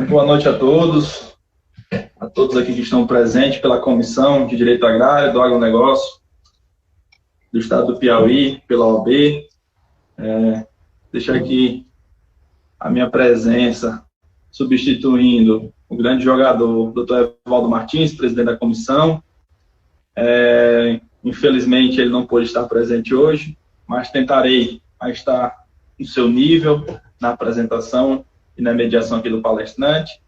Boa noite a todos aqui que estão presentes pela Comissão de Direito Agrário do Agronegócio do Estado do Piauí, pela OAB. Deixar aqui a minha presença, substituindo o grande jogador, Dr. Evaldo Martins, presidente da comissão. Infelizmente, ele não pôde estar presente hoje, mas tentarei estar no seu nível, na apresentação e na mediação aqui do palestrante.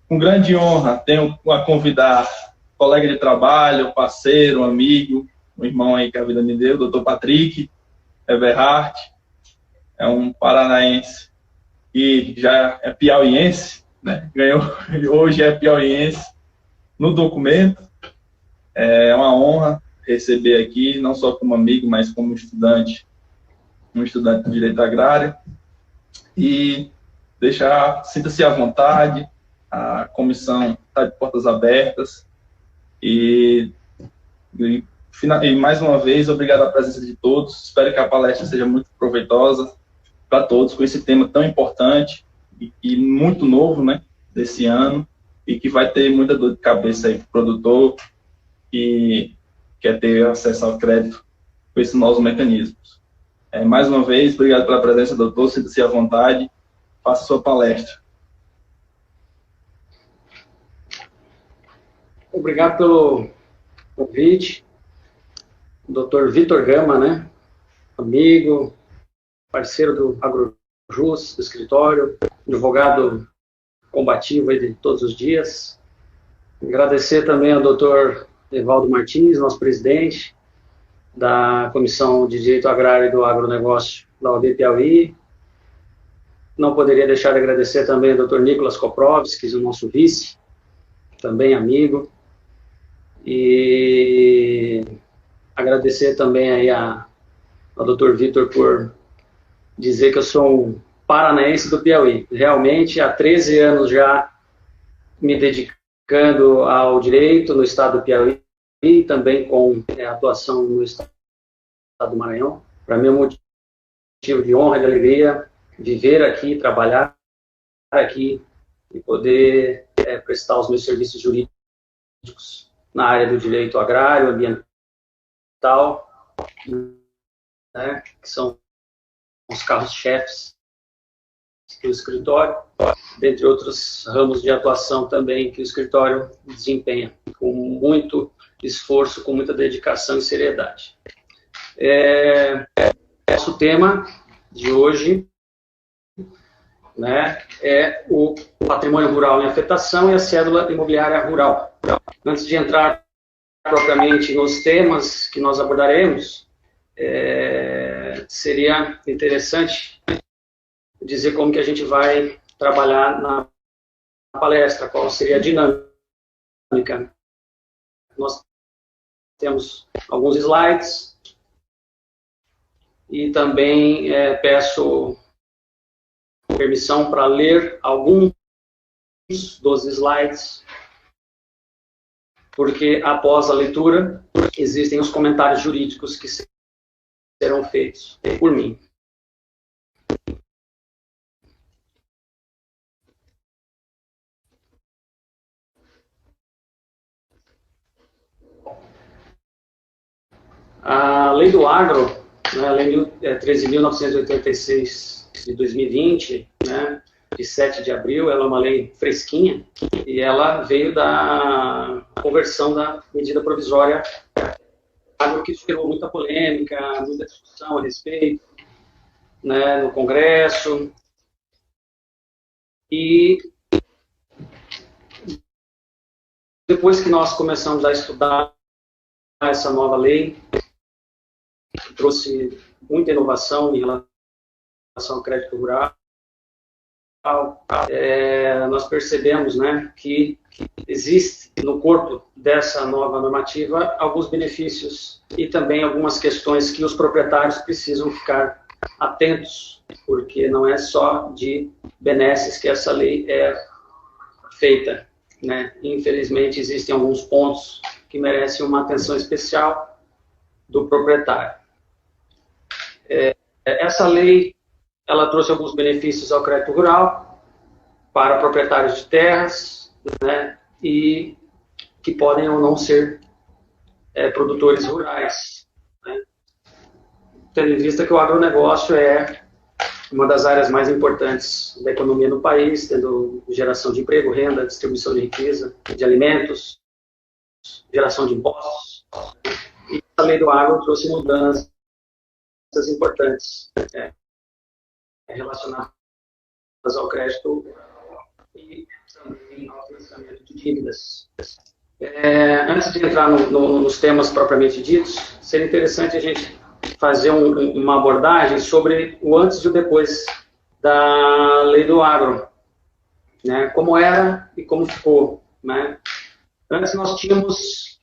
Com grande honra, tenho a convidar colega de trabalho, parceiro, amigo, um irmão aí que a vida me deu, o Dr. Patrick Everhart, é um paranaense que já é piauiense, né? Ganhou, hoje é piauiense no documento. É uma honra receber aqui, não só como amigo, mas como estudante, um estudante de Direito Agrário. E sinta-se à vontade, a comissão está de portas abertas. E mais uma vez, obrigado à presença de todos. Espero que a palestra seja muito proveitosa para todos, com esse tema tão importante e muito novo, né, desse ano, e que vai ter muita dor de cabeça aí para o produtor que quer ter acesso ao crédito com esses novos mecanismos. Mais uma vez, obrigado pela presença, doutor. Sinta-se à vontade, faça sua palestra. Obrigado pelo convite. Dr. Vitor Gama, né? Amigo, parceiro do AgroJus, do escritório, advogado combativo aí de todos os dias. Agradecer também ao Dr. Evaldo Martins, nosso presidente da Comissão de Direito Agrário e do Agronegócio da OAB Piauí. Não poderia deixar de agradecer também ao Dr. Nicolas Koprovskis, o nosso vice, também amigo. E agradecer também aí ao Dr. Vitor por dizer que eu sou um paranaense do Piauí. Realmente, há 13 anos já me dedicando ao direito no estado do Piauí e também com atuação no estado do Maranhão. Para mim é um motivo de honra e de alegria viver aqui, trabalhar aqui e poder prestar os meus serviços jurídicos na área do direito agrário, ambiental, né, que são os carros-chefes do escritório, dentre outros ramos de atuação também que o escritório desempenha, com muito esforço, com muita dedicação e seriedade. Nosso tema de hoje, né, é o patrimônio rural em afetação e a cédula imobiliária rural. Antes de entrar propriamente nos temas que nós abordaremos, seria interessante dizer como que a gente vai trabalhar na palestra, qual seria a dinâmica. Nós temos alguns slides e também peço permissão para ler alguns dos slides, porque após a leitura existem os comentários jurídicos que serão feitos por mim. A Lei do Agro, né, a Lei 13.986 de 2020, né, de 7 de abril, ela é uma lei fresquinha e ela veio da conversão da medida provisória agro, que gerou muita polêmica, muita discussão a respeito, né, no Congresso. E depois que nós começamos a estudar essa nova lei, que trouxe muita inovação em relação ao crédito rural, nós percebemos, né, que existe no corpo dessa nova normativa alguns benefícios e também algumas questões que os proprietários precisam ficar atentos, porque não é só de benesses que essa lei é feita, né? Infelizmente, existem alguns pontos que merecem uma atenção especial do proprietário. Essa lei, ela trouxe alguns benefícios ao crédito rural, para proprietários de terras, né, e que podem ou não ser produtores rurais, né, tendo em vista que o agronegócio é uma das áreas mais importantes da economia no país, tendo geração de emprego, renda, distribuição de riqueza, de alimentos, geração de impostos. E a lei do agro trouxe mudanças importantes relacionadas ao crédito e também ao financiamento de dívidas. Antes de entrar nos temas propriamente ditos, seria interessante a gente fazer uma abordagem sobre o antes e o depois da lei do agro, né? Como era e como ficou, né? Antes nós tínhamos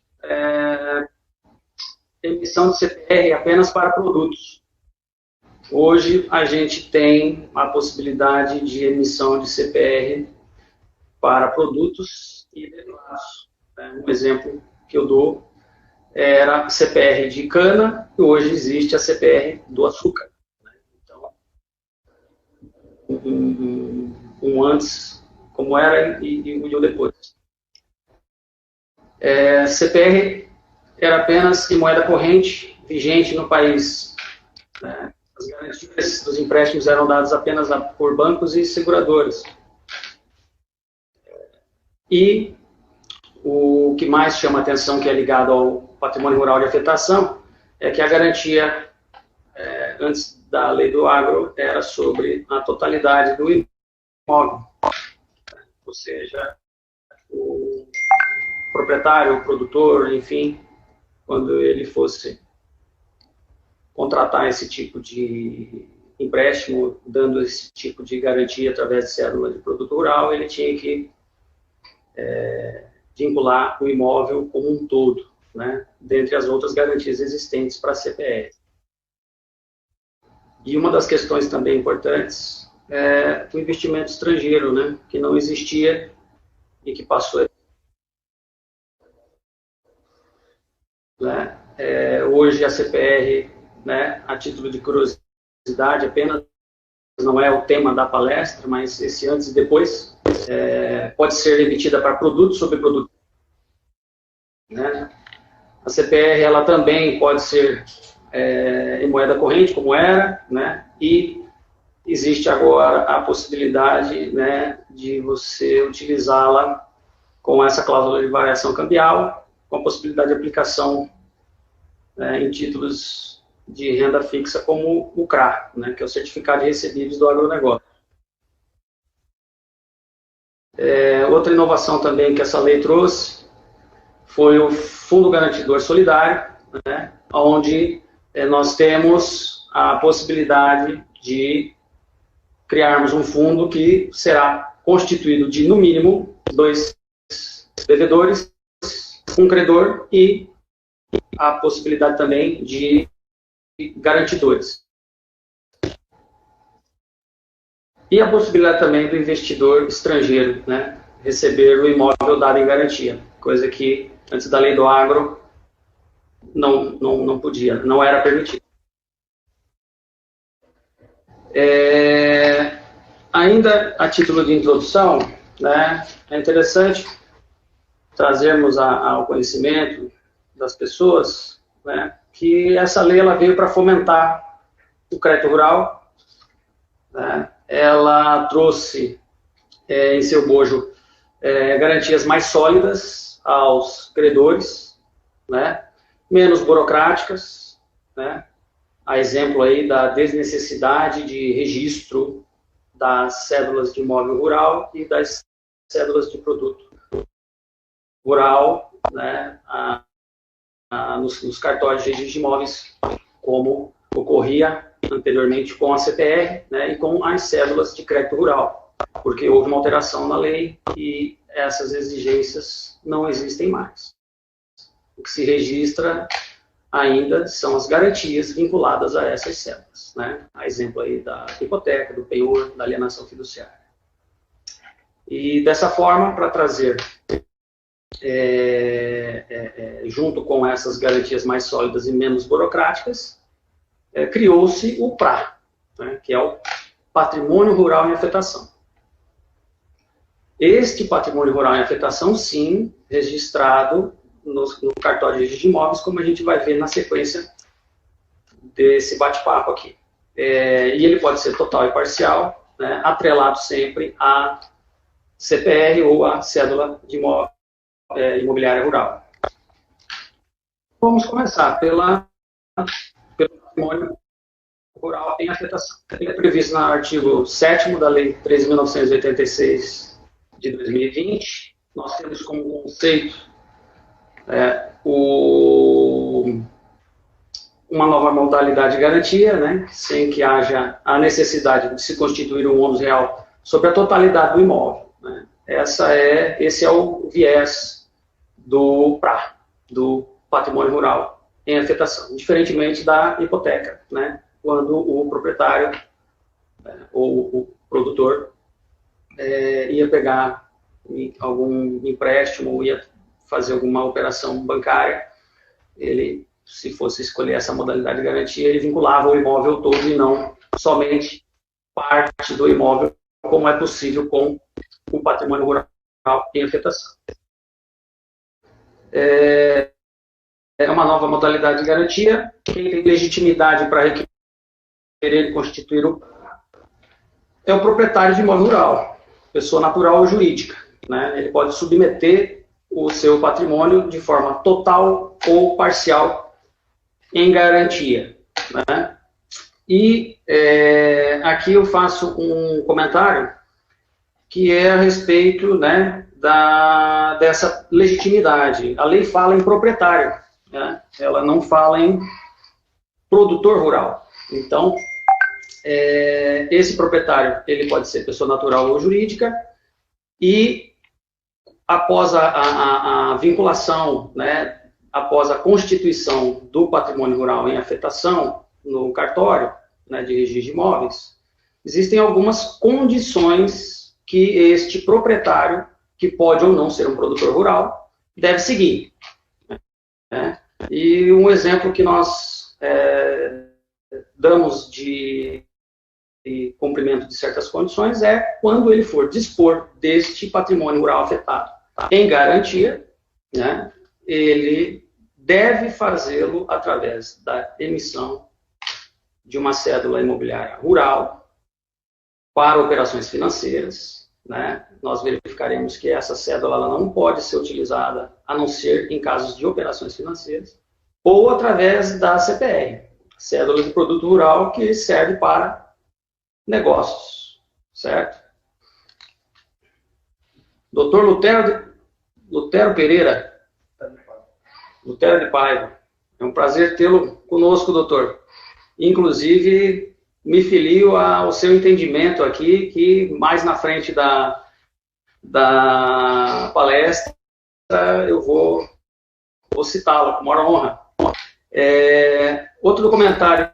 emissão de CPR apenas para produtos. Hoje a gente tem a possibilidade de emissão de CPR para produtos e derivados. Um exemplo que eu dou era a CPR de cana, e hoje existe a CPR do açúcar. Então, um antes, como era, e o depois. CPR era apenas em moeda corrente, vigente no país. As garantias dos empréstimos eram dadas apenas por bancos e seguradoras. E o que mais chama atenção, que é ligado ao patrimônio rural de afetação, é que a garantia, antes da lei do agro, era sobre a totalidade do imóvel. Ou seja, o proprietário, o produtor, enfim, quando ele fosse contratar esse tipo de empréstimo, dando esse tipo de garantia através de cédula de produto rural, ele tinha que vincular o imóvel como um todo, né, dentre as outras garantias existentes para a CPR. E uma das questões também importantes é o investimento estrangeiro, né, que não existia e que passou. Hoje a CPR, né, a título de curiosidade, apenas não é o tema da palestra, mas esse antes e depois, pode ser emitida para produto sobre produto. Né? A CPR ela também pode ser em moeda corrente, como era, né? E existe agora a possibilidade, né, de você utilizá-la com essa cláusula de variação cambial, com a possibilidade de aplicação em títulos de renda fixa, como o CRA, né, que é o Certificado de Recebíveis do Agronegócio. Outra inovação também que essa lei trouxe foi o Fundo Garantidor Solidário, né, onde nós temos a possibilidade de criarmos um fundo que será constituído de, no mínimo, 2 devedores, um credor e a possibilidade também de garantidores. E a possibilidade também do investidor estrangeiro, né, receber o imóvel dado em garantia, coisa que antes da lei do agro não podia, não era permitido. Ainda a título de introdução, né, é interessante trazermos ao conhecimento das pessoas, né, que essa lei ela veio para fomentar o crédito rural, né. Ela trouxe em seu bojo garantias mais sólidas aos credores, né, menos burocráticas, né, a exemplo aí da desnecessidade de registro das cédulas de imóvel rural e das cédulas de produto rural, né, nos cartórios de registro de imóveis, como ocorria anteriormente com a CPR, né, e com as cédulas de crédito rural, porque houve uma alteração na lei e essas exigências não existem mais. O que se registra ainda são as garantias vinculadas a essas cédulas, né, a exemplo aí da hipoteca, do penhor, da alienação fiduciária. E dessa forma, para trazer junto com essas garantias mais sólidas e menos burocráticas, criou-se o PRA, né, que é o Patrimônio Rural em Afetação. este patrimônio rural em afetação, sim, registrado no cartório de registro de imóveis, como a gente vai ver na sequência desse bate-papo aqui. E ele pode ser total e parcial, né, atrelado sempre a CPR ou a cédula de imobiliária rural. Vamos começar pelo patrimônio rural em afetação. Ele é previsto no artigo 7º da Lei 13.986 de 2020. Nós temos como conceito uma nova modalidade de garantia, né, sem que haja a necessidade de se constituir um ônus real sobre a totalidade do imóvel. Né. Esse é o viés do PRA, do patrimônio rural em afetação, diferentemente da hipoteca, né, quando o proprietário ou o produtor ia pegar algum empréstimo ou ia fazer alguma operação bancária, ele, se fosse escolher essa modalidade de garantia, ele vinculava o imóvel todo e não somente parte do imóvel, como é possível com o patrimônio rural em afetação. É uma nova modalidade de garantia. Quem tem legitimidade para requerer constituir é o proprietário de imóvel rural, pessoa natural ou jurídica, né? Ele pode submeter o seu patrimônio de forma total ou parcial em garantia, né? E aqui eu faço um comentário que é a respeito, né, dessa legitimidade. A lei fala em proprietário, né? Ela não fala em produtor rural. Então, esse proprietário, ele pode ser pessoa natural ou jurídica, e após a vinculação, né, após a constituição do patrimônio rural em afetação no cartório, né, de registro de imóveis, existem algumas condições que este proprietário, que pode ou não ser um produtor rural, deve seguir. Né? E um exemplo que nós damos de cumprimento de certas condições é quando ele for dispor deste patrimônio rural afetado em garantia, né, ele deve fazê-lo através da emissão de uma cédula imobiliária rural para operações financeiras, né? Nós verificaremos que essa cédula ela não pode ser utilizada a não ser em casos de operações financeiras, ou através da CPR, cédula de produto rural, que serve para negócios, certo? Dr. Lutero Pereira, Lutero de Paiva, é um prazer tê-lo conosco, doutor. Inclusive, me filio ao seu entendimento aqui, que mais na frente da palestra eu vou citá-lo, com maior honra. Outro documentário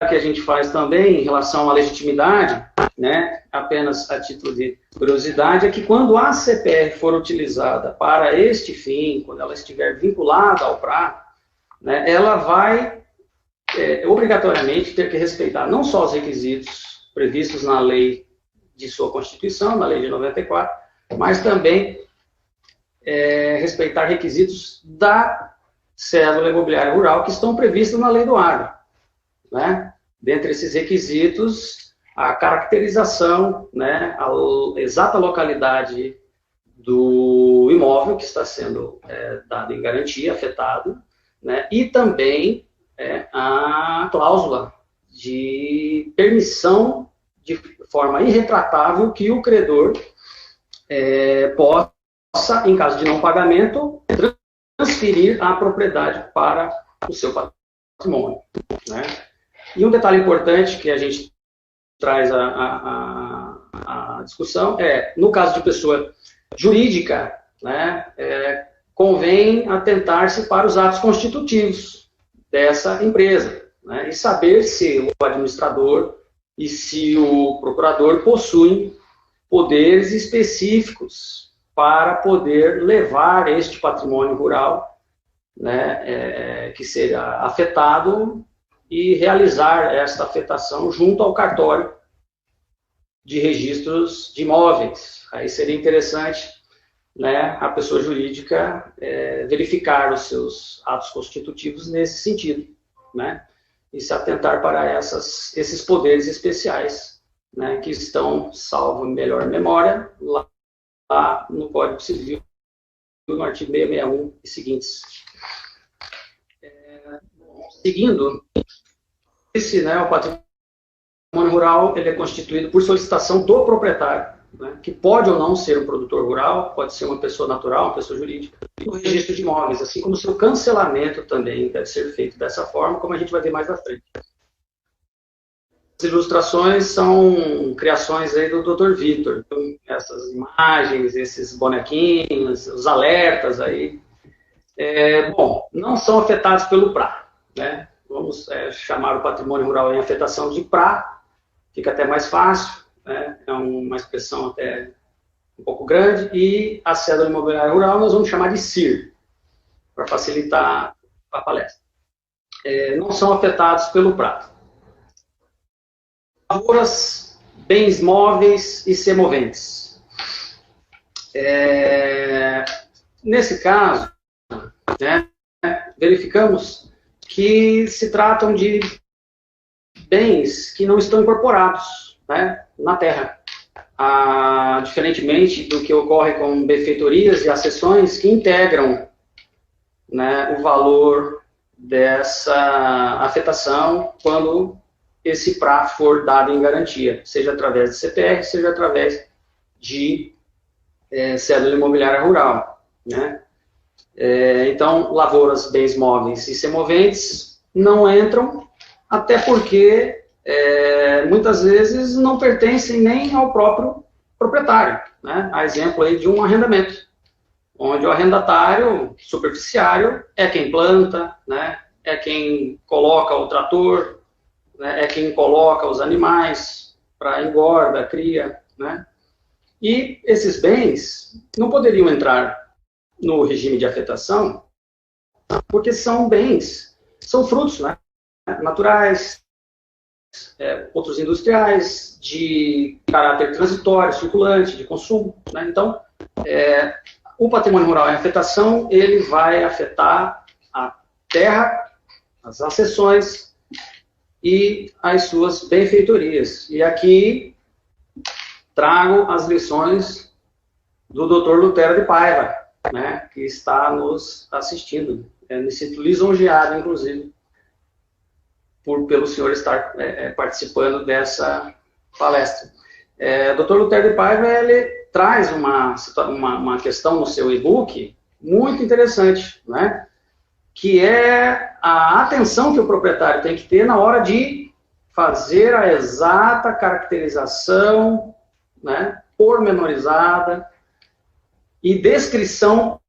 que a gente faz também em relação à legitimidade, né, apenas a título de curiosidade, é que quando a CPR for utilizada para este fim, quando ela estiver vinculada ao PRA, né, ela vai obrigatoriamente ter que respeitar não só os requisitos previstos na lei de sua Constituição, na lei de 94, mas também respeitar requisitos da cédula imobiliária rural que estão previstos na lei do agro, né? Dentre esses requisitos, a caracterização, né, a exata localidade do imóvel que está sendo dado em garantia, afetado, né, e também a cláusula de permissão de forma irretratável que o credor possa, em caso de não pagamento, transferir a propriedade para o seu patrimônio, né? E um detalhe importante que a gente traz a discussão no caso de pessoa jurídica, né, convém atentar-se para os atos constitutivos dessa empresa, né, e saber se o administrador e se o procurador possuem poderes específicos para poder levar este patrimônio rural, né, que seja afetado, e realizar esta afetação junto ao cartório de registros de imóveis. Aí seria interessante, né, a pessoa jurídica verificar os seus atos constitutivos nesse sentido, né, e se atentar para esses poderes especiais, né, que estão, salvo melhor memória, lá no Código Civil, no artigo 661 e seguintes. Seguindo, né, o patrimônio rural ele é constituído por solicitação do proprietário, né, que pode ou não ser um produtor rural, pode ser uma pessoa natural, uma pessoa jurídica, e o registro de imóveis, assim como o seu cancelamento também deve ser feito dessa forma, como a gente vai ver mais à frente. As ilustrações são criações aí do Dr. Vitor, então, essas imagens, esses bonequinhos, os alertas aí, bom, não são afetados pelo PRA, né? Vamos chamar o patrimônio rural em afetação de PRA, fica até mais fácil, né? É uma expressão até um pouco grande, e a cédula imobiliária rural nós vamos chamar de CIR, para facilitar a palestra. Não são afetados pelo PRA. Lavouras, bens móveis e semoventes. Nesse caso, né, verificamos que se tratam de bens que não estão incorporados, né, na terra. Diferentemente do que ocorre com benfeitorias e accessões que integram, né, o valor dessa afetação quando esse PRA for dado em garantia, seja através de CPR, seja através de cédula imobiliária rural, né? Então, lavouras, bens móveis e semoventes não entram, até porque muitas vezes não pertencem nem ao próprio proprietário, né? A exemplo aí de um arrendamento, onde o arrendatário superficiário é quem planta, né? É quem coloca o trator, né? É quem coloca os animais para engorda, cria, né? E esses bens não poderiam entrar no regime de afetação, porque são bens, são frutos, né, naturais, outros industriais, de caráter transitório, circulante, de consumo, né? Então, o patrimônio rural em afetação, ele vai afetar a terra, as accessões e as suas benfeitorias. E aqui trago as lições do Dr. Lutero de Paiva, né, que está nos assistindo. Me sinto lisonjeado, inclusive, pelo senhor estar participando dessa palestra. Dr. Lutero de Paiva, ele traz uma questão no seu e-book muito interessante, né, que é a atenção que o proprietário tem que ter na hora de fazer a exata caracterização, né, pormenorizada, e descrição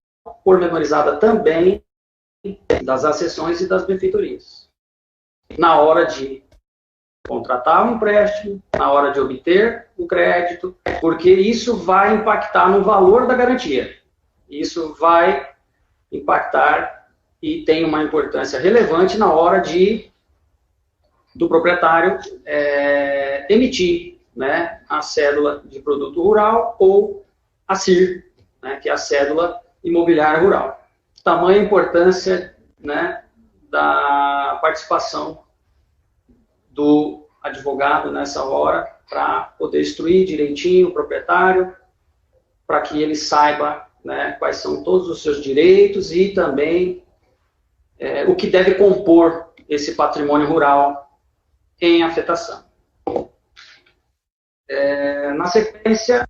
pormenorizada também das accessões e das benfeitorias. Na hora de contratar um empréstimo, na hora de obter o crédito, porque isso vai impactar no valor da garantia. Isso vai impactar e tem uma importância relevante na hora do proprietário emitir, né, a cédula de produto rural ou a CIR, né, que é a cédula imobiliária rural. Tamanha importância, né, da participação do advogado nessa hora para poder instruir direitinho o proprietário, para que ele saiba, né, quais são todos os seus direitos e também o que deve compor esse patrimônio rural em afetação. Na sequência,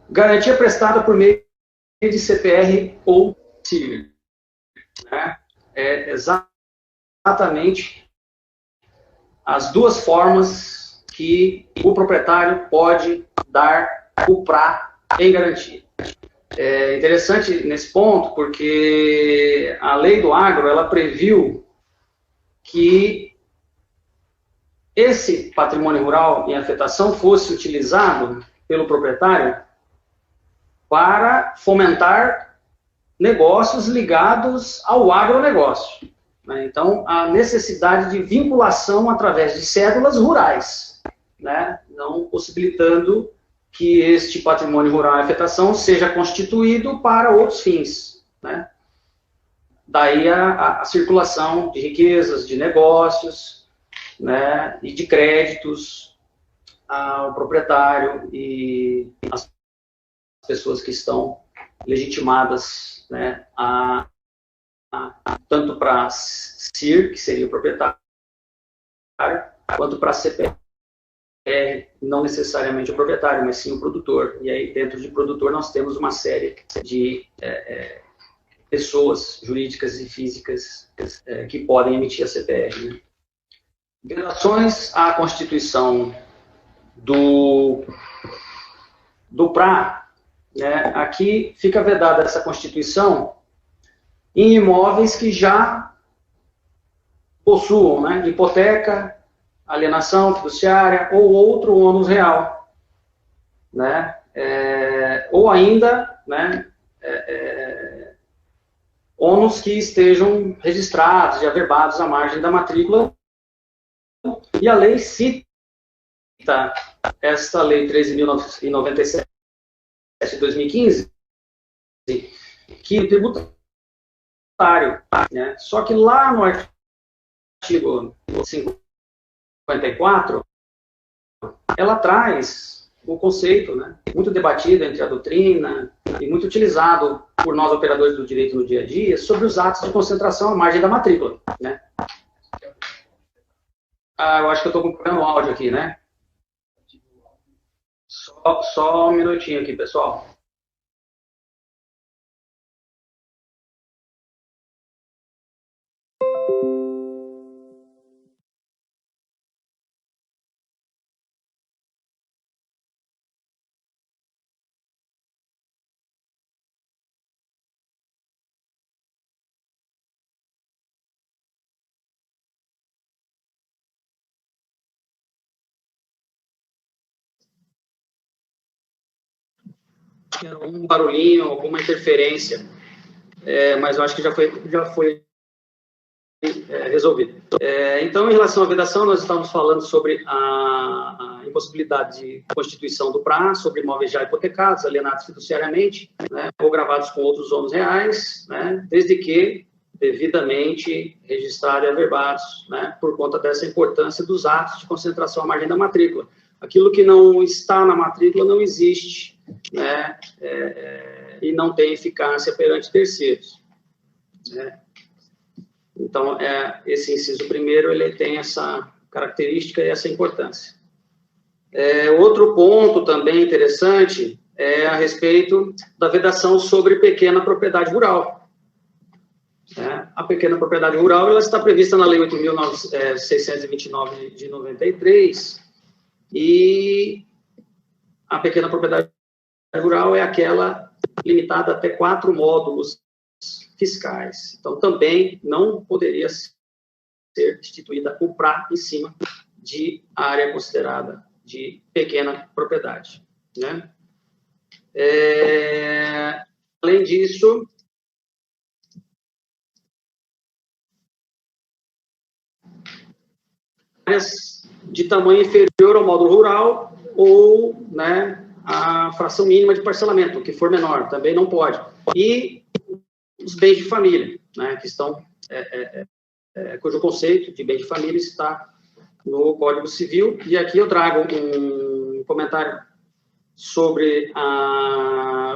garantia prestada por meio de CPR ou CIR, né? Exatamente as duas formas que o proprietário pode dar o PRA em garantia. É interessante nesse ponto, porque a lei do agro, ela previu que esse patrimônio rural em afetação fosse utilizado pelo proprietário para fomentar negócios ligados ao agronegócio. né? Então, a necessidade de vinculação através de cédulas rurais, né? Não possibilitando que este patrimônio rural em afetação seja constituído para outros fins, né? Daí a circulação de riquezas, de negócios, né? E de créditos ao proprietário e às pessoas que estão legitimadas, né? Tanto para CIR, que seria o proprietário, quanto para a CPR, não necessariamente o proprietário, mas sim o produtor. E aí, dentro de produtor, nós temos uma série de pessoas jurídicas e físicas que podem emitir a CPR. Né? Violações à Constituição do PRA, né? Aqui fica vedada essa Constituição em imóveis que já possuam, né, hipoteca, alienação fiduciária ou outro ônus real, né, ou ainda, né, ônus que estejam registrados e averbados à margem da matrícula. E a lei cita esta lei 13.097 de 2015, que o tributário, né? Só que lá no artigo 54, ela traz o conceito, né, muito debatido entre a doutrina e muito utilizado por nós operadores do direito no dia a dia, sobre os atos de concentração à margem da matrícula. Né? Eu acho que eu estou acompanhando o áudio aqui, né? Só um minutinho aqui, pessoal. Um barulhinho, alguma interferência, mas eu acho que já foi resolvido. Então, em relação à vedação, nós estamos falando sobre a impossibilidade de constituição do PRA, sobre imóveis já hipotecados, alienados fiduciariamente, né, ou gravados com outros ônus reais, né, desde que devidamente registrados e averbados, né, por conta dessa importância dos atos de concentração à margem da matrícula. Aquilo que não está na matrícula não existe, né, e não tem eficácia perante terceiros. Né? Então, esse inciso primeiro, ele tem essa característica e essa importância. Outro ponto também interessante é a respeito da vedação sobre pequena propriedade rural. A pequena propriedade rural, ela está prevista na Lei 8.629 de 93, e a pequena propriedade rural é aquela limitada até 4 módulos fiscais. Então, também não poderia ser instituída o PRA em cima de área considerada de pequena propriedade. Né? Além disso, áreas de tamanho inferior ao módulo rural ou, né, a fração mínima de parcelamento, o que for menor, também não pode. E os bens de família, né, que estão, cujo conceito de bem de família está no Código Civil. E aqui eu trago um comentário sobre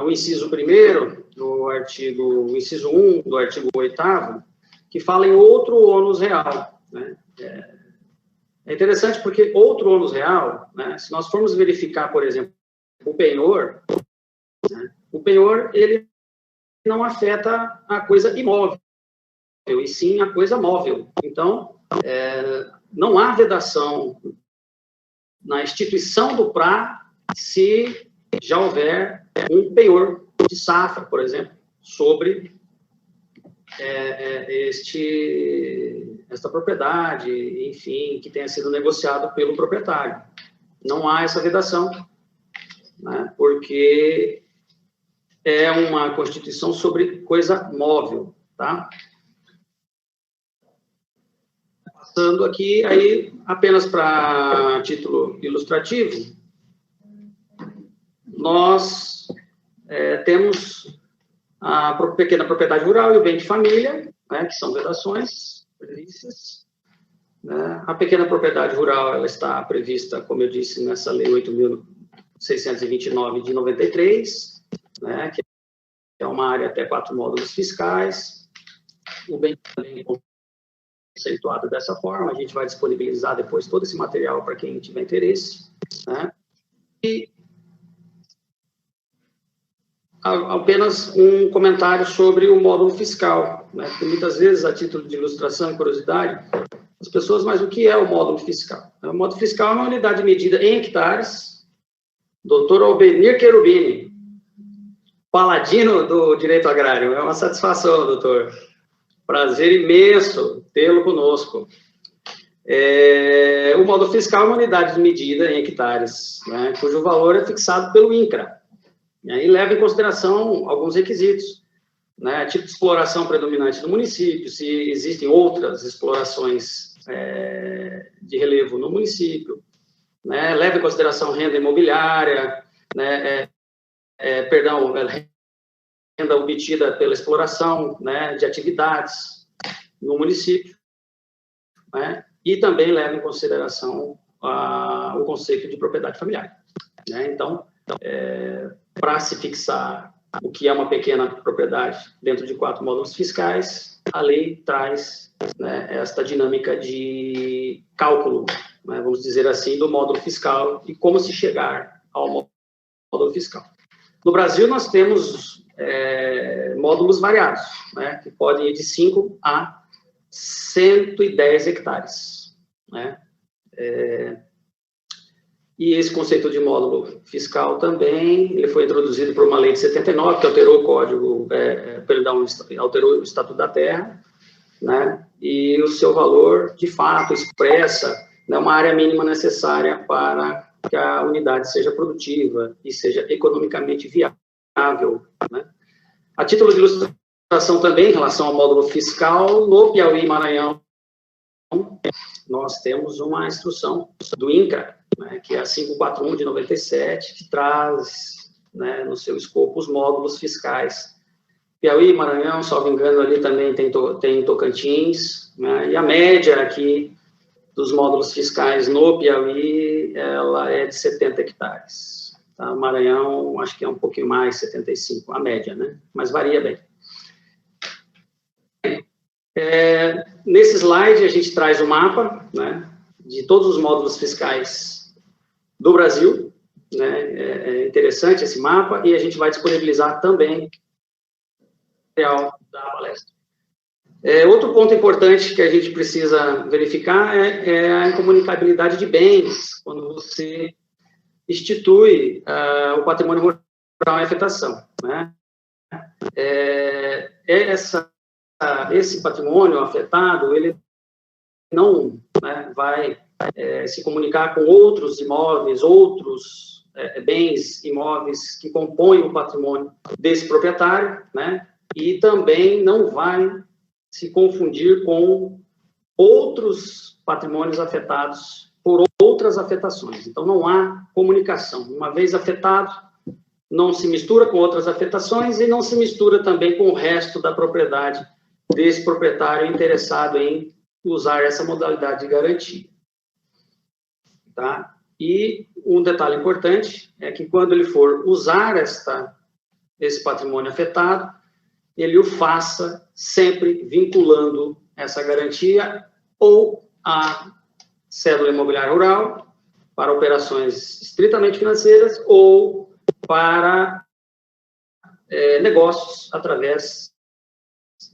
o inciso 1º do artigo, o inciso 1 do artigo 8º, que fala em outro ônus real. Né? É interessante porque outro ônus real, né, se nós formos verificar, por exemplo, o penhor, né, o penhor, ele não afeta a coisa imóvel, e sim a coisa móvel. Então, não há vedação na instituição do PRA se já houver um penhor de safra, por exemplo, sobre esta propriedade, enfim, que tenha sido negociado pelo proprietário. Não há essa vedação, né, porque é uma constituição sobre coisa móvel, tá? Passando aqui, aí, apenas para título ilustrativo, nós temos a pequena propriedade rural e o bem de família, né, que são vedações previstas. Né? A pequena propriedade rural ela está prevista, como eu disse, nessa Lei 8.629 de 93, né, que é uma área até 4 módulos fiscais. O bem também é conceituado dessa forma, a gente vai disponibilizar depois todo esse material para quem tiver interesse. Né? E apenas um comentário sobre o módulo fiscal, né? Porque muitas vezes, a título de ilustração e curiosidade, as pessoas, mas o que é o módulo fiscal? O módulo fiscal é uma unidade medida em hectares. Doutor Albenir Cherubini, paladino do direito agrário, é uma satisfação, doutor. Prazer imenso tê-lo conosco. O módulo fiscal é uma unidade de medida em hectares, né? Cujo valor é fixado pelo INCRA. E aí leva em consideração alguns requisitos, né? Tipo de exploração predominante do município, se existem outras explorações de relevo no município, né? Leva em consideração renda imobiliária, né? Renda obtida pela exploração, né? De atividades no município, né? E também leva em consideração o conceito de propriedade familiar, né? Então, para se fixar o que é uma pequena propriedade dentro de 4 módulos fiscais, a lei traz, né, esta dinâmica de cálculo, né, vamos dizer assim, do módulo fiscal e como se chegar ao módulo fiscal. No Brasil, nós temos módulos variados, né, que podem ir de 5 a 110 hectares, né? E esse conceito de módulo fiscal também, ele foi introduzido por uma lei de 79, que alterou o código, alterou o Estatuto da Terra, né? E o seu valor, de fato, expressa, né, uma área mínima necessária para que a unidade seja produtiva e seja economicamente viável, né? A título de ilustração também, em relação ao módulo fiscal, no Piauí e Maranhão, nós temos uma instrução do INCRA, né, que é a 541 de 97, que traz, né, no seu escopo os módulos fiscais. Piauí, Maranhão, salvo engano, ali também tem Tocantins, né, e a média aqui dos módulos fiscais no Piauí, ela é de 70 hectares. Tá? Maranhão, acho que é um pouquinho mais, 75, a média, né, mas varia bem. Nesse slide, a gente traz o mapa, né, de todos os módulos fiscais do Brasil, né? É interessante esse mapa, e a gente vai disponibilizar também o material da palestra. Outro ponto importante que a gente precisa verificar é a incomunicabilidade de bens, quando você institui o patrimônio rural em afetação, né? Esse patrimônio afetado, ele não, né, vai se comunicar com outros imóveis, outros bens imóveis que compõem o patrimônio desse proprietário, né, e também não vai se confundir com outros patrimônios afetados por outras afetações. Então, não há comunicação. Uma vez afetado, não se mistura com outras afetações e não se mistura também com o resto da propriedade desse proprietário interessado em usar essa modalidade de garantia. Tá? E um detalhe importante é que quando ele for usar esse patrimônio afetado, ele o faça sempre vinculando essa garantia ou a cédula imobiliária rural para operações estritamente financeiras ou para negócios através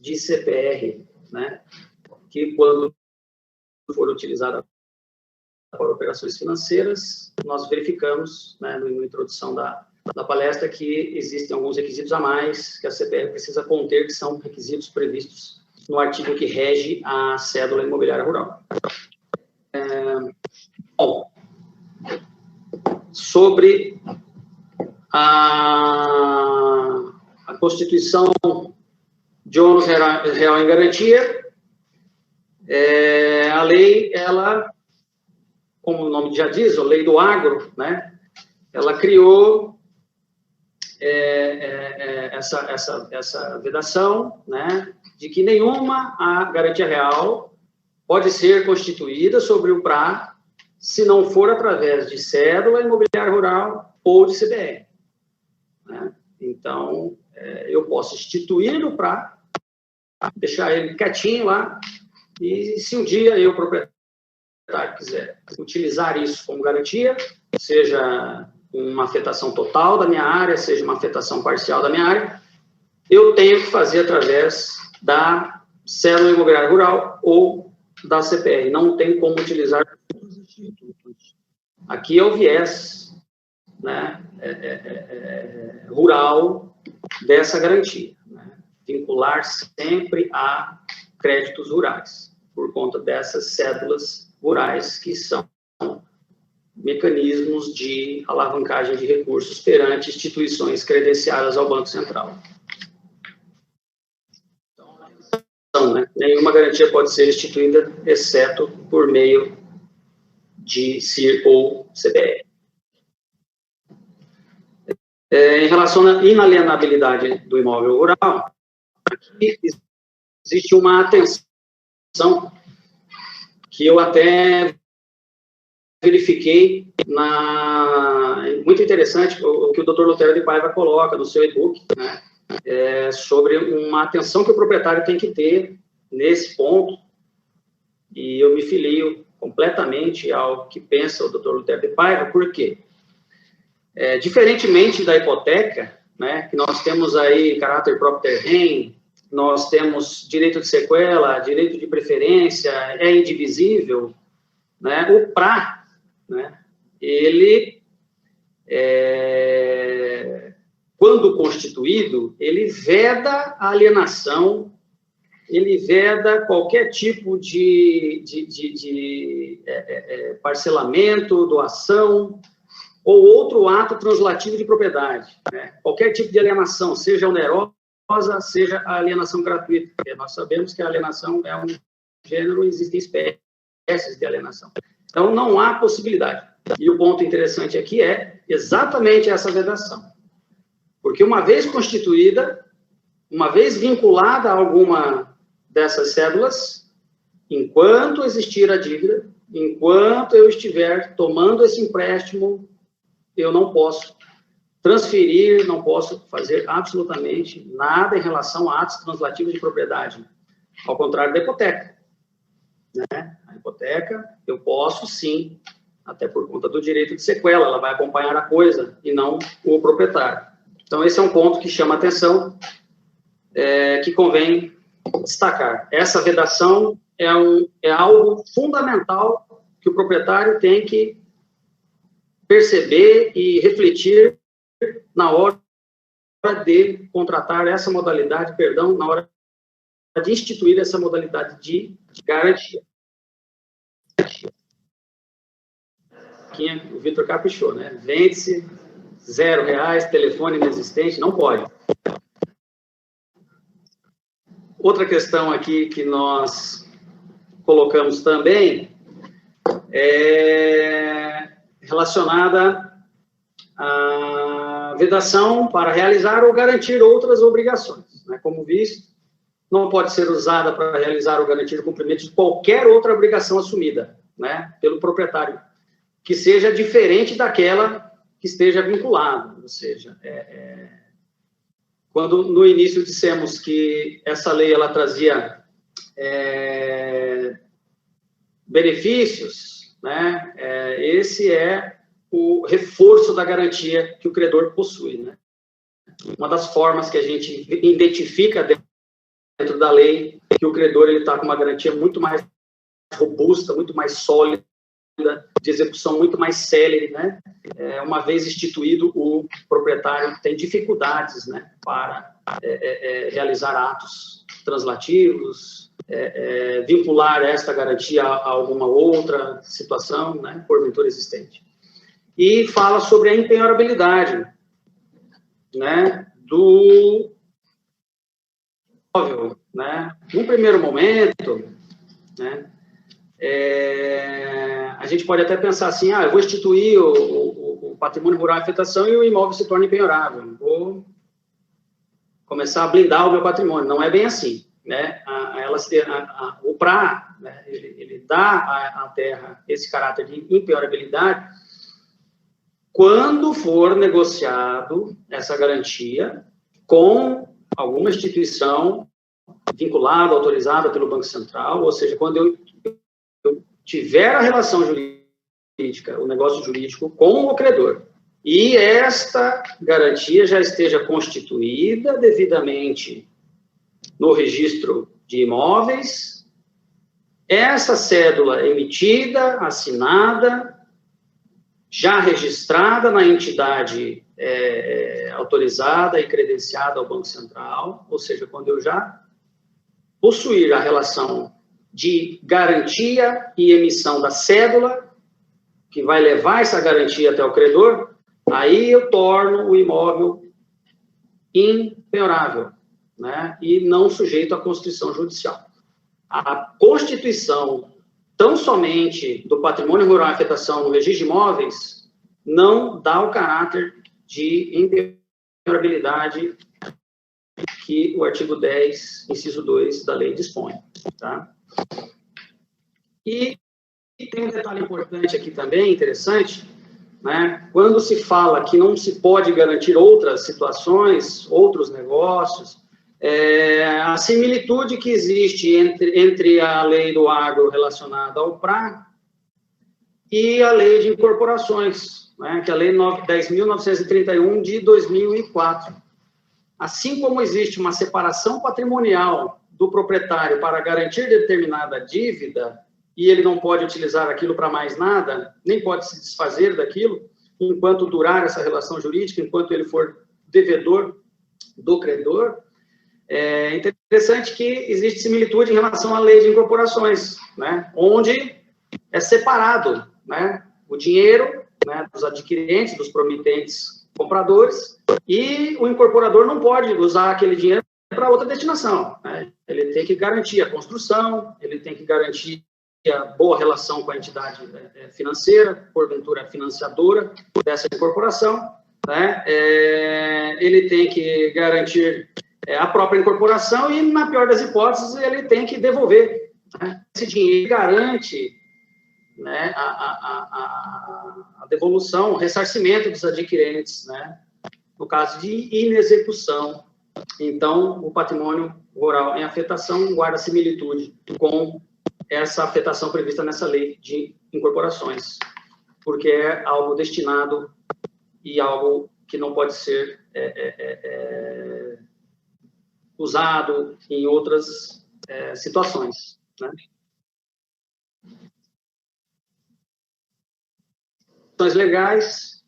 de CPR, né? Que quando for utilizada para operações financeiras, nós verificamos, né, na introdução da palestra, que existem alguns requisitos a mais que a CPR precisa conter, que são requisitos previstos no artigo que rege a cédula imobiliária rural. Bom, sobre a constituição de ônus real em garantia, A lei, ela, como o nome já diz, a lei do agro, né, ela criou essa vedação, né, de que nenhuma garantia real pode ser constituída sobre o PRA se não for através de cédula imobiliária rural ou de CBR. Né? Então, eu posso instituir o PRA, deixar ele quietinho lá, e se um dia eu, proprietário, quiser utilizar isso como garantia, seja uma afetação total da minha área, seja uma afetação parcial da minha área, eu tenho que fazer através da cédula imobiliária rural ou da CPR. Não tem como utilizar os institutos. Aqui é o viés, né, rural dessa garantia. Né? Vincular sempre a créditos rurais, por conta dessas cédulas rurais, que são mecanismos de alavancagem de recursos perante instituições credenciadas ao Banco Central. Então, né, nenhuma garantia pode ser instituída, exceto por meio de CIR ou CBR. Em relação à inalienabilidade do imóvel rural, aqui existe uma atenção que eu até verifiquei muito interessante o que o Dr. Lutero de Paiva coloca no seu e-book, né, sobre uma atenção que o proprietário tem que ter nesse ponto, e eu me filio completamente ao que pensa o Dr. Lutero de Paiva. Por quê? Diferentemente da hipoteca, né, que nós temos aí caráter próprio terreno, nós temos direito de sequela, direito de preferência, é indivisível, né? O PRA, né, ele, quando constituído, ele veda a alienação, ele veda qualquer tipo de parcelamento, doação, ou outro ato translativo de propriedade. Né? Qualquer tipo de alienação, seja onerosa, seja a alienação gratuita, porque nós sabemos que a alienação é um gênero, existem espécies de alienação. Então, não há possibilidade. E o ponto interessante aqui é exatamente essa vedação. Porque uma vez constituída, uma vez vinculada a alguma dessas cédulas, enquanto existir a dívida, enquanto eu estiver tomando esse empréstimo, eu não posso transferir, não posso fazer absolutamente nada em relação a atos translativos de propriedade. Ao contrário da hipoteca. Né? A hipoteca, eu posso sim, até por conta do direito de sequela, ela vai acompanhar a coisa e não o proprietário. Então, esse é um ponto que chama atenção, que convém destacar. Essa vedação é algo fundamental que o proprietário tem que perceber e refletir na hora de contratar essa modalidade, na hora de instituir essa modalidade de garantia. Aqui o Vitor caprichou, né? Vende-se R$0, telefone inexistente, não pode. Outra questão aqui que nós colocamos também é relacionada à vedação para realizar ou garantir outras obrigações. Né? Como visto, não pode ser usada para realizar ou garantir o cumprimento de qualquer outra obrigação assumida, né, pelo proprietário, que seja diferente daquela que esteja vinculada. Ou seja, quando no início dissemos que essa lei ela trazia benefícios, né, esse é o reforço da garantia que o credor possui. Né? Uma das formas que a gente identifica dentro da lei que o credor está com uma garantia muito mais robusta, muito mais sólida, de execução muito mais célere, né? Uma vez instituído, o proprietário tem dificuldades, né, para realizar atos translativos, vincular esta garantia a alguma outra situação, né, porventura existente. E fala sobre a impenhorabilidade, né, do imóvel, né? Num primeiro momento, né? A gente pode até pensar assim, eu vou instituir o patrimônio rural em afetação e o imóvel se torna empenhorável. Vou começar a blindar o meu patrimônio. Não é bem assim, né? O PRA, né, ele dá à terra esse caráter de impenhorabilidade quando for negociado essa garantia com alguma instituição vinculada, autorizada pelo Banco Central, ou seja, quando eu tiver a relação jurídica, o negócio jurídico com o credor, e esta garantia já esteja constituída devidamente no registro de imóveis, essa cédula emitida, assinada, já registrada na entidade autorizada e credenciada ao Banco Central, ou seja, quando eu já possuir a relação de garantia e emissão da cédula, que vai levar essa garantia até o credor, aí eu torno o imóvel impenhorável, né, e não sujeito à constituição judicial. A constituição, tão somente do patrimônio rural em afetação no registro de imóveis, não dá o caráter de impenhorabilidade que o artigo 10, inciso 2 da lei dispõe. Tá? E tem um detalhe importante aqui também, interessante, né? Quando se fala que não se pode garantir outras situações, outros negócios, a similitude que existe entre a lei do agro relacionada ao PRA e a lei de incorporações, né? Que é a lei 10.931 de 2004. Assim como existe uma separação patrimonial do proprietário para garantir determinada dívida, e ele não pode utilizar aquilo para mais nada, nem pode se desfazer daquilo, enquanto durar essa relação jurídica, enquanto ele for devedor do credor, é interessante que existe similitude em relação à lei de incorporações, né, onde é separado, né, o dinheiro, né, dos adquirentes, dos promitentes compradores, e o incorporador não pode usar aquele dinheiro para outra destinação, né? Ele tem que garantir a construção, ele tem que garantir a boa relação com a entidade financeira, porventura financiadora dessa incorporação, né? Ele tem que garantir a própria incorporação e, na pior das hipóteses, ele tem que devolver, né? Esse dinheiro garante, né, a devolução, o ressarcimento dos adquirentes, né, no caso de inexecução. Então, o patrimônio rural em afetação guarda similitude com essa afetação prevista nessa lei de incorporações, porque é algo destinado e algo que não pode ser usado em outras situações, né? Proteções legais.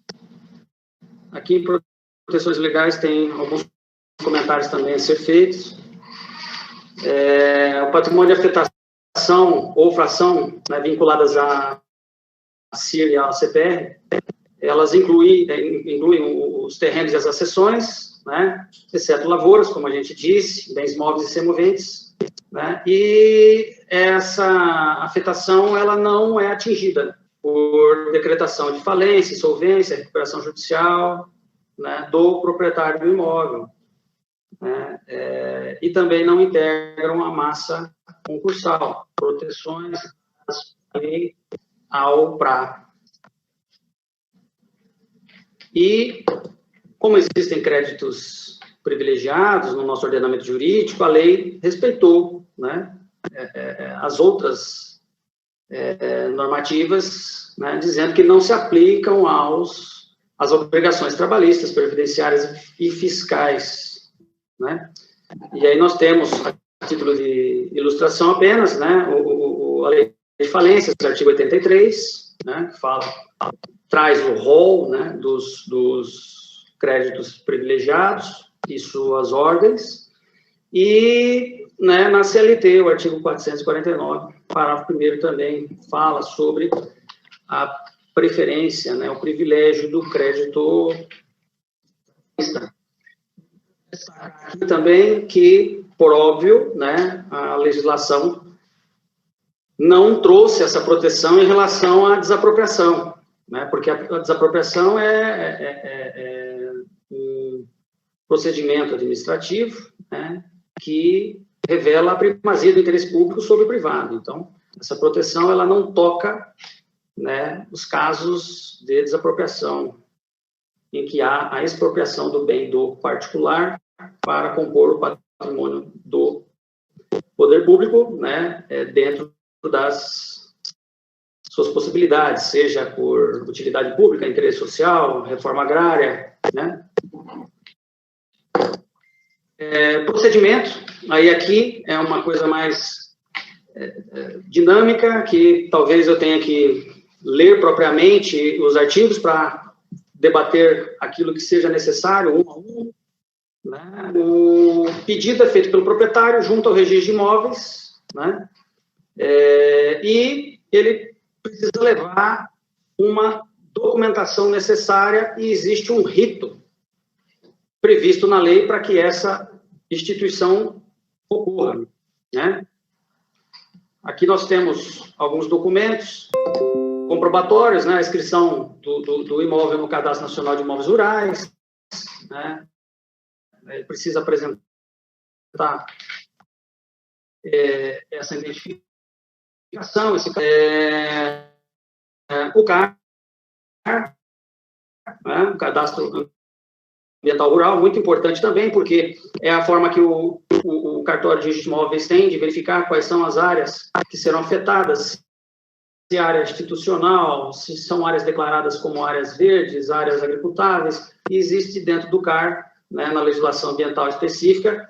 Aqui em proteções legais tem alguns comentários também a ser feitos. O patrimônio de afetação ou fração, né, vinculadas à CIR e à CPR, elas incluem os terrenos e as accessões, né, exceto lavouras, como a gente disse, bens móveis e semoventes, né, e essa afetação ela não é atingida por decretação de falência, insolvência, recuperação judicial, né, do proprietário do imóvel, né, e também não integram a massa concursal, proteções ao PRA. E, como existem créditos privilegiados no nosso ordenamento jurídico, a lei respeitou, né, as outras normativas, né, dizendo que não se aplicam às obrigações trabalhistas, previdenciárias e fiscais, né? E aí nós temos, a título de ilustração apenas, né, a lei de falências, artigo 83, né, que traz o rol, né, dos créditos privilegiados e suas ordens, e, né, na CLT, o artigo 449, parágrafo 1º também fala sobre a preferência, né, o privilégio do crédito. Aqui também que, por óbvio, né, a legislação não trouxe essa proteção em relação à desapropriação, né? Porque a desapropriação é um procedimento administrativo, né, que revela a primazia do interesse público sobre o privado. Então, essa proteção ela não toca, né, os casos de desapropriação, em que há a expropriação do bem do particular para compor o patrimônio do poder público, né, dentro das suas possibilidades, seja por utilidade pública, interesse social, reforma agrária, né. Procedimento, aí aqui é uma coisa mais dinâmica, que talvez eu tenha que ler propriamente os artigos para debater aquilo que seja necessário, um a um, né. O pedido é feito pelo proprietário junto ao registro de imóveis, né, e ele precisa levar uma documentação necessária e existe um rito previsto na lei para que essa instituição ocorra, né? Aqui nós temos alguns documentos comprobatórios, né? A inscrição do imóvel no Cadastro Nacional de Imóveis Rurais, né? Ele precisa apresentar essa identificação, o CAR, né? O Cadastro Ambiental Rural, muito importante também, porque é a forma que o cartório de registro de imóveis tem de verificar quais são as áreas que serão afetadas, se área institucional, se são áreas declaradas como áreas verdes, áreas agricultáveis, e existe dentro do CAR, né, na legislação ambiental específica,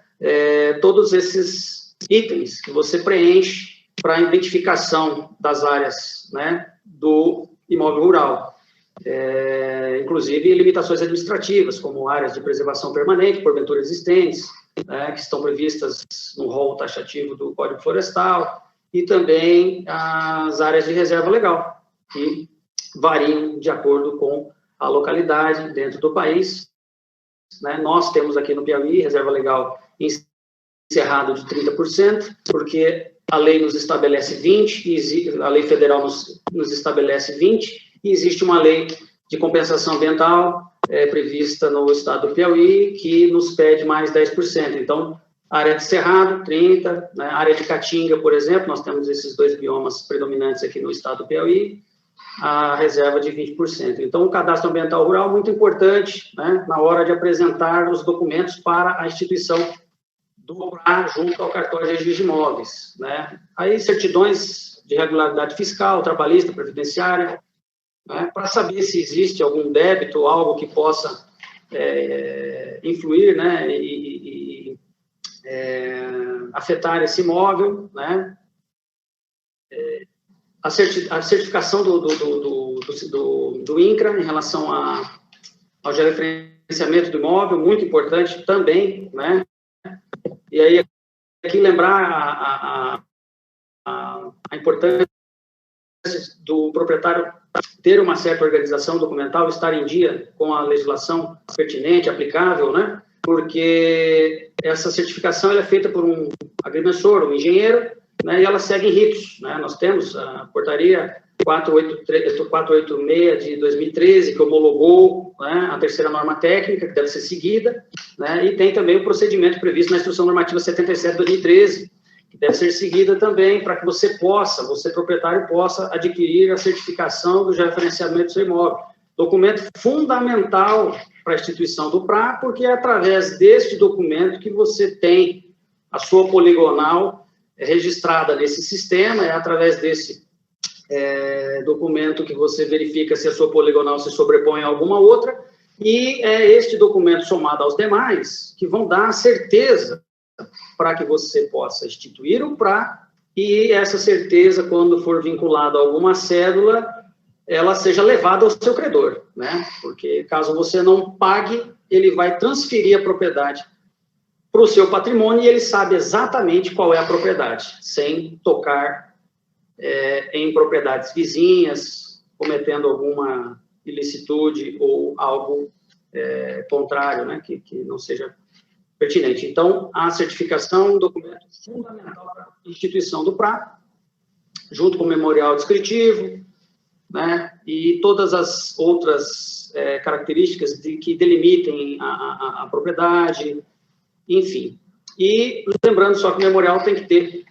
todos esses itens que você preenche para a identificação das áreas, né, do imóvel rural. Inclusive limitações administrativas, como áreas de preservação permanente, porventura existentes, né, que estão previstas no rol taxativo do Código Florestal, e também as áreas de reserva legal, que variam de acordo com a localidade dentro do país, né. Nós temos aqui no Piauí reserva legal em Cerrado de 30%, porque a lei nos estabelece 20%, a lei federal nos estabelece 20%, e existe uma lei de compensação ambiental prevista no estado do Piauí, que nos pede mais 10%. Então, área de Cerrado, 30%, né? Área de Caatinga, por exemplo, nós temos esses dois biomas predominantes aqui no estado do Piauí, a reserva de 20%. Então, o cadastro ambiental rural é muito importante, né, na hora de apresentar os documentos para a instituição do PRA junto ao cartório de registro de imóveis, né. Aí, certidões de regularidade fiscal, trabalhista, previdenciária, né, para saber se existe algum débito ou algo que possa influir, né, e afetar esse imóvel, né. A certificação do INCRA em relação ao georreferenciamento do imóvel, muito importante também, né. E aí, aqui lembrar a importância do proprietário ter uma certa organização documental, estar em dia com a legislação pertinente, aplicável, né? Porque essa certificação ela é feita por um agrimensor, um engenheiro, né? E ela segue ritos, né? Nós temos a portaria 486 de 2013, que homologou, né, a terceira norma técnica, que deve ser seguida, né? E tem também o procedimento previsto na Instrução Normativa 77 de 2013, que deve ser seguida também para que você proprietário, possa adquirir a certificação do georreferenciamento do seu imóvel. Documento fundamental para a instituição do PRA, porque é através deste documento que você tem a sua poligonal registrada nesse sistema, é através desse documento que você verifica se a sua poligonal se sobrepõe a alguma outra, e é este documento somado aos demais que vão dar a certeza para que você possa instituir o PRA, e essa certeza, quando for vinculada a alguma cédula, ela seja levada ao seu credor, né? Porque caso você não pague, ele vai transferir a propriedade para o seu patrimônio e ele sabe exatamente qual é a propriedade, sem tocar em propriedades vizinhas, cometendo alguma ilicitude ou algo contrário, né? Que não seja pertinente. Então, a certificação é um documento fundamental para a instituição do PRA, junto com o memorial descritivo, né, e todas as outras características que delimitem a propriedade, enfim. E lembrando só que o memorial tem que ter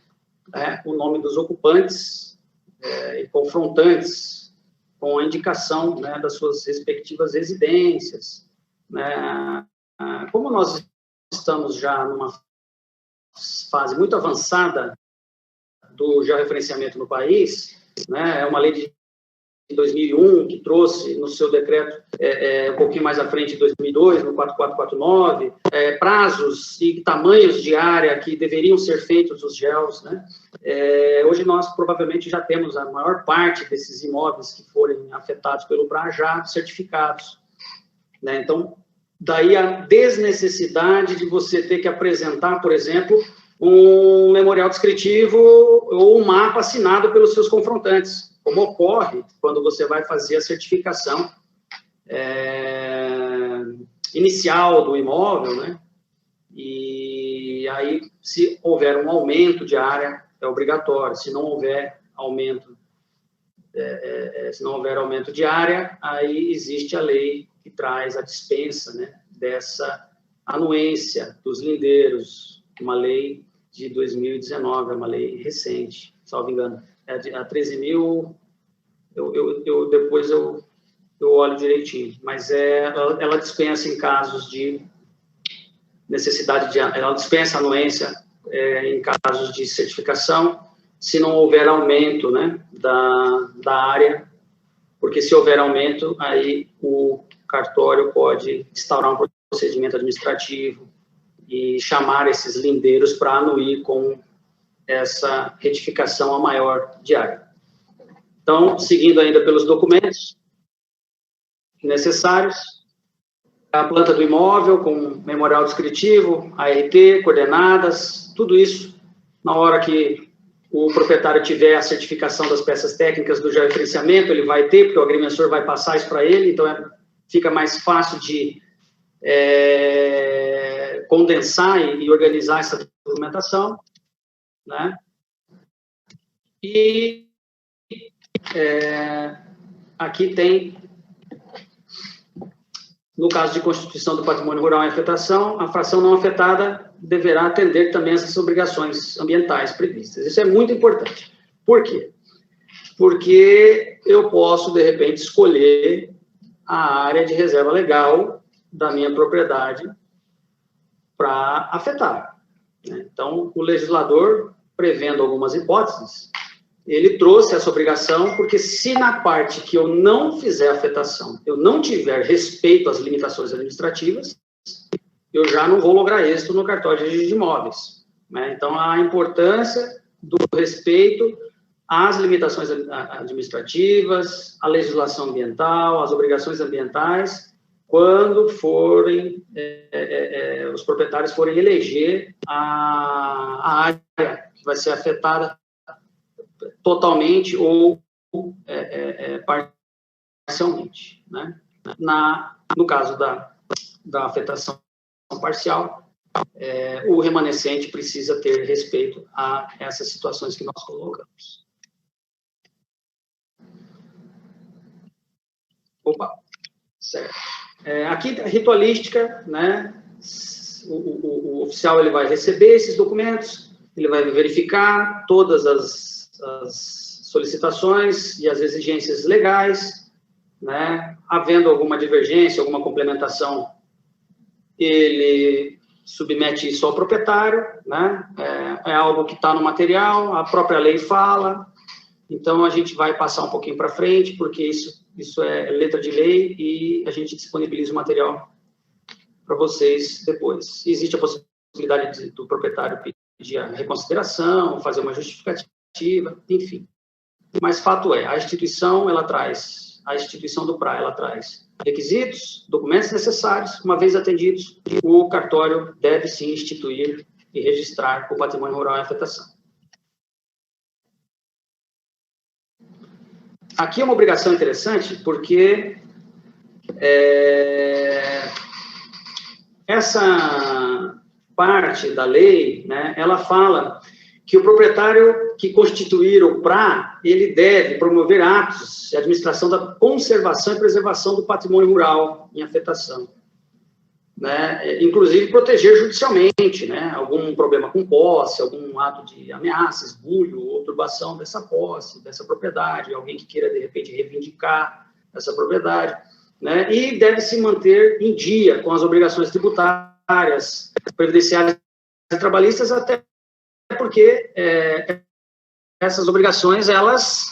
o nome dos ocupantes e confrontantes com a indicação, né, das suas respectivas residências, né. Como nós estamos já numa fase muito avançada do georreferenciamento no país, né, é uma lei de 2001 que trouxe no seu decreto um pouquinho mais à frente, em 2002, no 4449, prazos e tamanhos de área que deveriam ser feitos os GELs, né. Hoje nós provavelmente já temos a maior parte desses imóveis que forem afetados pelo PRA já certificados, né. Então, daí a desnecessidade de você ter que apresentar, por exemplo, um memorial descritivo ou um mapa assinado pelos seus confrontantes, como ocorre quando você vai fazer a certificação inicial do imóvel, né? E aí, se houver um aumento de área, é obrigatório. Se não houver aumento, de área, aí existe a lei que traz a dispensa, né, dessa anuência dos lindeiros, uma lei de 2019, é uma lei recente, salvo engano, a 13.000, depois eu olho direitinho, mas ela dispensa em casos de necessidade ela dispensa a anuência em casos de certificação, se não houver aumento, né, da área, porque se houver aumento, aí o cartório pode instaurar um procedimento administrativo e chamar esses lindeiros para anuir com essa retificação a maior de área. Então, seguindo ainda pelos documentos necessários, a planta do imóvel com memorial descritivo, ART, coordenadas, tudo isso, na hora que o proprietário tiver a certificação das peças técnicas do georreferenciamento, ele vai ter, porque o agrimensor vai passar isso para ele, então fica mais fácil de condensar e organizar essa documentação, né? E aqui tem, no caso de constituição do patrimônio rural em afetação, a fração não afetada deverá atender também essas obrigações ambientais previstas. Isso é muito importante. Por quê? Porque eu posso, de repente, escolher a área de reserva legal da minha propriedade para afetar, né? Então, o legislador, prevendo algumas hipóteses, ele trouxe essa obrigação, porque se na parte que eu não fizer afetação, eu não tiver respeito às limitações administrativas, eu já não vou lograr êxito no cartório de registro de imóveis, né? Então, a importância do respeito às limitações administrativas, à legislação ambiental, às obrigações ambientais, quando forem, os proprietários forem eleger a área que vai ser afetada totalmente ou parcialmente, né? No caso da afetação parcial, o remanescente precisa ter respeito a essas situações que nós colocamos. Opa, certo. Aqui, a ritualística, né? O oficial ele vai receber esses documentos, ele vai verificar todas as solicitações e as exigências legais, né? Havendo alguma divergência, alguma complementação, ele submete isso ao proprietário, né? É algo que está no material, a própria lei fala, então a gente vai passar um pouquinho para frente, porque isso é letra de lei e a gente disponibiliza o material para vocês depois. Existe a possibilidade do proprietário pedir a reconsideração, fazer uma justificativa, enfim. Mas fato é, a instituição do PRA, ela traz requisitos, documentos necessários, uma vez atendidos, o cartório deve sim instituir e registrar o patrimônio rural em afetação. Aqui é uma obrigação interessante, porque essa parte da lei, né, ela fala que o proprietário credor que constituir o PRA, ele deve promover atos de administração da conservação e preservação do patrimônio rural em afetação, né? Inclusive proteger judicialmente, né? Algum problema com posse, algum ato de ameaça, esbulho ou turbação dessa posse, dessa propriedade, alguém que queira, de repente, reivindicar essa propriedade, né? E deve se manter em dia com as obrigações tributárias, previdenciárias e trabalhistas, até porque essas obrigações, elas,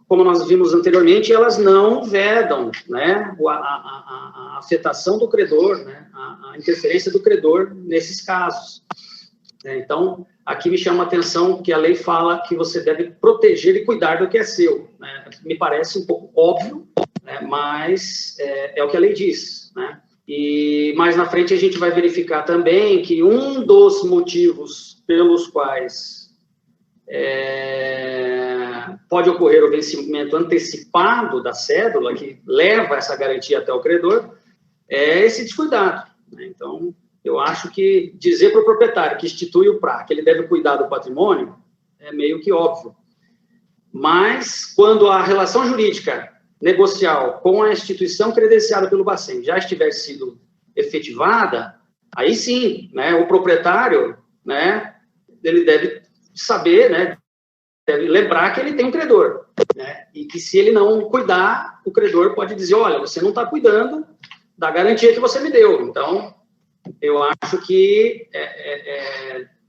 como nós vimos anteriormente, elas não vedam, né, a afetação do credor, né, a interferência do credor nesses casos. Então, aqui me chama a atenção que a lei fala que você deve proteger e cuidar do que é seu, né? Me parece um pouco óbvio, né, mas é o que a lei diz, né? E mais na frente a gente vai verificar também que um dos motivos pelos quais pode ocorrer o vencimento antecipado da cédula, que leva essa garantia até o credor, é esse descuidado, né? Então, eu acho que dizer para o proprietário que institui o PRA, que ele deve cuidar do patrimônio, é meio que óbvio. Mas, quando a relação jurídica negocial com a instituição credenciada pelo Bacen já estiver sido efetivada, aí sim, né, o proprietário, né, ele deve saber, né, deve lembrar que ele tem um credor, né, e que se ele não cuidar, o credor pode dizer, olha, você não está cuidando da garantia que você me deu. Então, eu acho que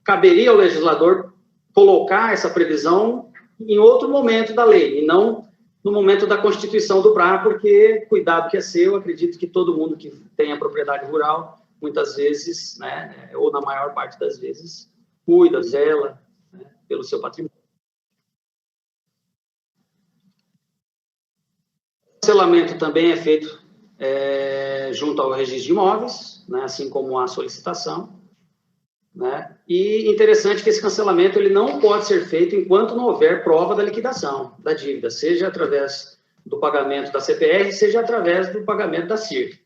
caberia ao legislador colocar essa previsão em outro momento da lei, e não no momento da constituição do PRA, porque cuidado que é seu, acredito que todo mundo que tem a propriedade rural, muitas vezes, né, ou na maior parte das vezes, cuida, zela, né, pelo seu patrimônio. O cancelamento também é feito junto ao registro de imóveis, né, assim como a solicitação, né? E interessante que esse cancelamento ele não pode ser feito enquanto não houver prova da liquidação da dívida, seja através do pagamento da CPR, seja através do pagamento da CIR.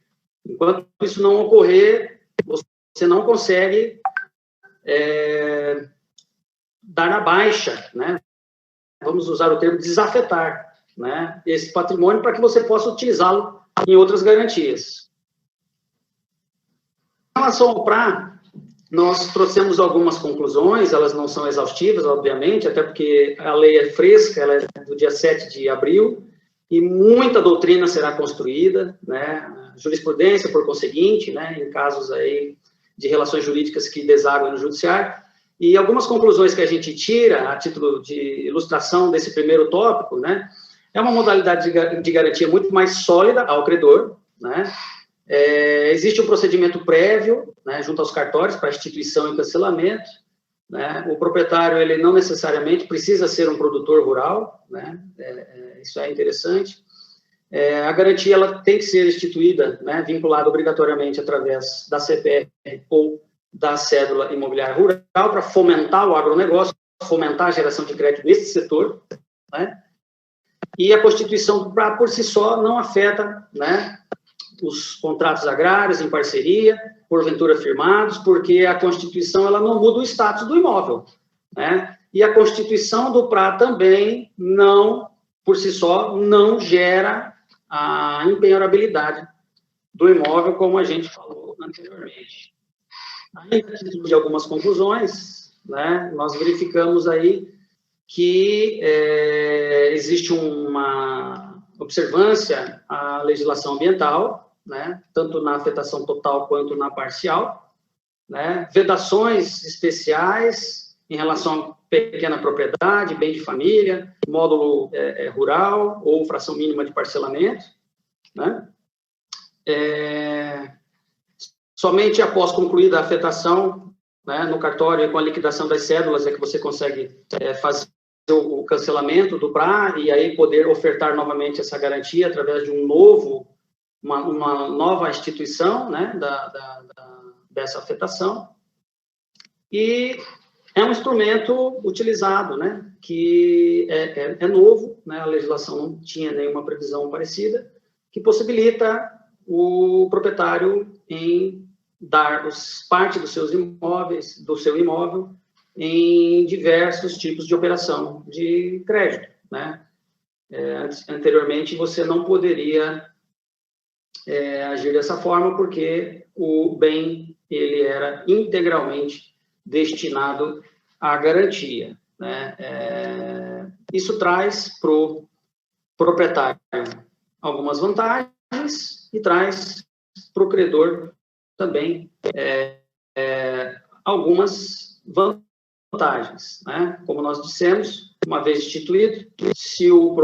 Enquanto isso não ocorrer, você não consegue dar na baixa, né? Vamos usar o termo desafetar, né, esse patrimônio para que você possa utilizá-lo em outras garantias. Em relação ao PRA, nós trouxemos algumas conclusões, elas não são exaustivas, obviamente, até porque a lei é fresca, ela é do dia 7 de abril, e muita doutrina será construída, né, jurisprudência, por conseguinte, né, em casos aí de relações jurídicas que desaguam no judiciário, e algumas conclusões que a gente tira, a título de ilustração desse primeiro tópico, né, é uma modalidade de garantia muito mais sólida ao credor, né. Existe um procedimento prévio, né, junto aos cartórios para instituição e cancelamento, né. O proprietário ele não necessariamente precisa ser um produtor rural, né, isso é interessante. A garantia ela tem que ser instituída, né, vinculada obrigatoriamente através da CPR ou da cédula imobiliária rural para fomentar o agronegócio, fomentar a geração de crédito nesse setor, né. E a constituição do PRA por si só não afeta, né, os contratos agrários em parceria, porventura firmados, porque a Constituição ela não muda o status do imóvel, né? E a Constituição do PRA também não, por si só, não gera a impenhorabilidade do imóvel, como a gente falou anteriormente. Aí, de algumas conclusões, né, nós verificamos aí que existe uma observância à legislação ambiental, né, tanto na afetação total quanto na parcial, né, vedações especiais em relação a pequena propriedade, bem de família, módulo rural ou fração mínima de parcelamento, né. Somente após concluída a afetação, né, no cartório e com a liquidação das cédulas é que você consegue fazer o cancelamento do PRA e aí poder ofertar novamente essa garantia através de uma nova instituição, né, dessa afetação. E é um instrumento utilizado, né, que é novo, né, a legislação não tinha nenhuma previsão parecida, que possibilita o proprietário em dar parte dos seus imóveis, do seu imóvel, em diversos tipos de operação de crédito, né? Anteriormente, você não poderia agir dessa forma, porque o bem ele era integralmente destinado à garantia, né? Isso traz para o proprietário algumas vantagens e traz para o credor também algumas vantagens, né? Como nós dissemos, uma vez instituído, se o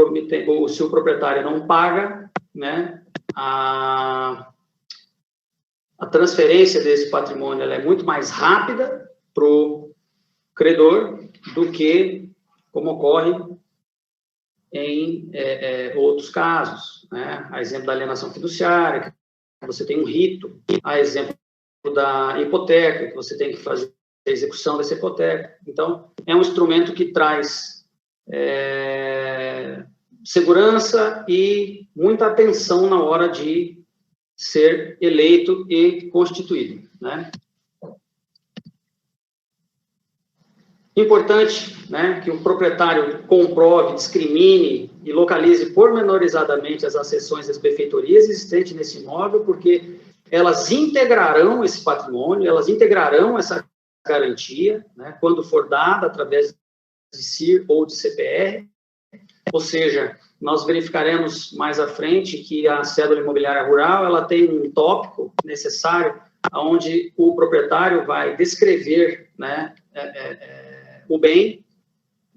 proprietário não paga, né, a transferência desse patrimônio ela é muito mais rápida para o credor do que como ocorre em outros casos, né? A exemplo da alienação fiduciária, você tem um rito, a exemplo da hipoteca, que você tem que fazer a execução dessa hipoteca. Então, é um instrumento que traz segurança e muita atenção na hora de ser eleito e constituído, né? Importante, né, que o proprietário comprove, discrimine e localize pormenorizadamente as acessões e as benfeitorias existentes nesse imóvel, porque elas integrarão esse patrimônio, elas integrarão essa garantia, né, quando for dada através de CIR ou de CPR, ou seja, nós verificaremos mais à frente que a cédula imobiliária rural, ela tem um tópico necessário, onde o proprietário vai descrever, né, o bem.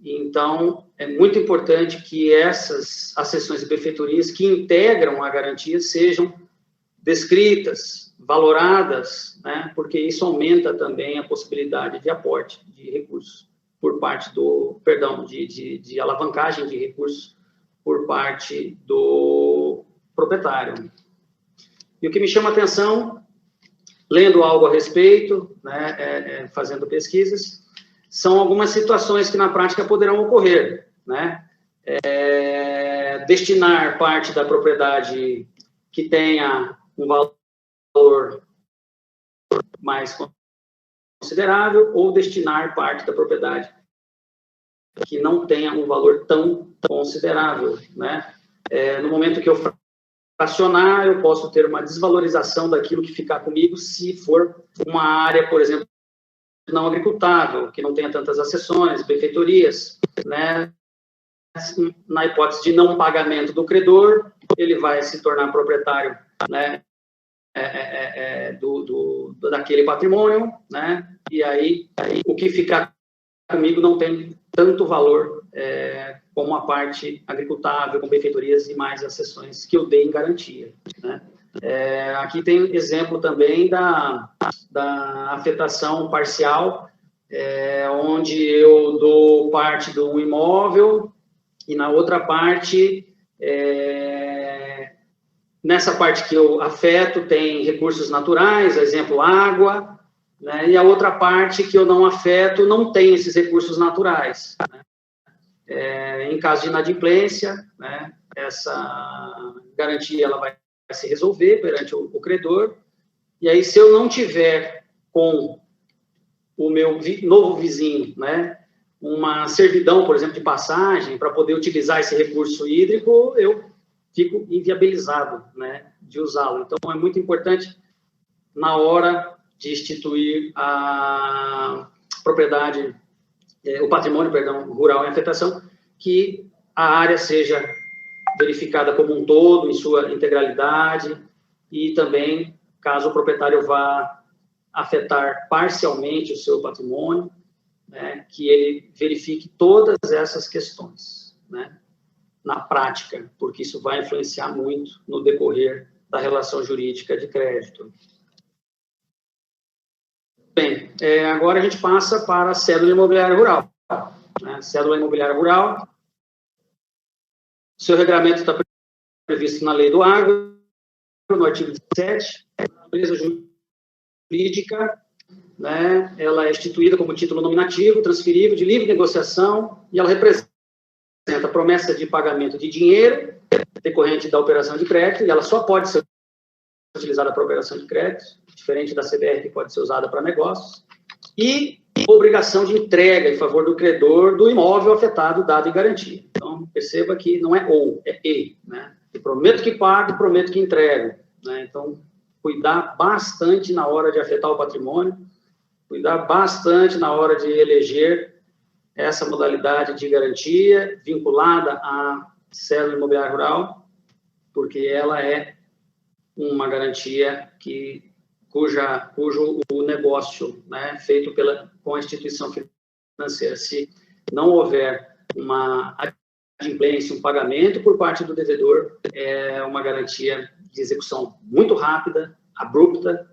Então, é muito importante que essas acessões e benfeitorias que integram a garantia sejam descritas, valoradas, né, porque isso aumenta também a possibilidade de aporte de recursos por parte de alavancagem de recursos por parte do proprietário. E o que me chama a atenção, lendo algo a respeito, né, fazendo pesquisas, são algumas situações que na prática poderão ocorrer, né? Destinar parte da propriedade que tenha um valor mais considerável ou destinar parte da propriedade que não tenha um valor tão considerável, né? No momento que eu fracionar, eu posso ter uma desvalorização daquilo que ficar comigo se for uma área, por exemplo, não agricultável, que não tenha tantas acessões, benfeitorias, né? Na hipótese de não pagamento do credor, ele vai se tornar proprietário, né, daquele patrimônio, né? E aí o que ficar comigo não tem tanto valor como a parte agricultável, com benfeitorias e mais acessões que eu dei em garantia, né? Aqui tem exemplo também da afetação parcial, onde eu dou parte do imóvel e na outra parte, nessa parte que eu afeto tem recursos naturais, exemplo, água, né, e a outra parte que eu não afeto não tem esses recursos naturais, né? Em caso de inadimplência, né, essa garantia ela vai se resolver perante o credor, e aí se eu não tiver com o meu novo vizinho, né, uma servidão, por exemplo, de passagem, para poder utilizar esse recurso hídrico, eu fico inviabilizado, né, de usá-lo. Então, é muito importante, na hora de instituir a propriedade, o patrimônio, perdão, rural em afetação, que a área seja verificada como um todo, em sua integralidade, e também, caso o proprietário vá afetar parcialmente o seu patrimônio, né, que ele verifique todas essas questões, né, na prática, porque isso vai influenciar muito no decorrer da relação jurídica de crédito. Bem, agora a gente passa para a cédula imobiliária rural, né? Cédula imobiliária rural, seu regulamento está previsto na Lei do Agro, no artigo 17, a empresa jurídica, né, ela é instituída como título nominativo, transferível, de livre negociação, e ela representa a promessa de pagamento de dinheiro decorrente da operação de crédito, e ela só pode ser utilizada para operação de crédito, diferente da CBR, que pode ser usada para negócios, e obrigação de entrega em favor do credor do imóvel afetado, dado em garantia. Então, perceba que não é ou, é e, né? Eu prometo que pago, prometo que entrego, né? Então, cuidar bastante na hora de afetar o patrimônio, cuidar bastante na hora de eleger essa modalidade de garantia vinculada à cédula imobiliária rural, porque ela é uma garantia cujo o negócio, né, feito com a instituição financeira, se não houver uma adimplência, um pagamento por parte do devedor, é uma garantia de execução muito rápida, abrupta,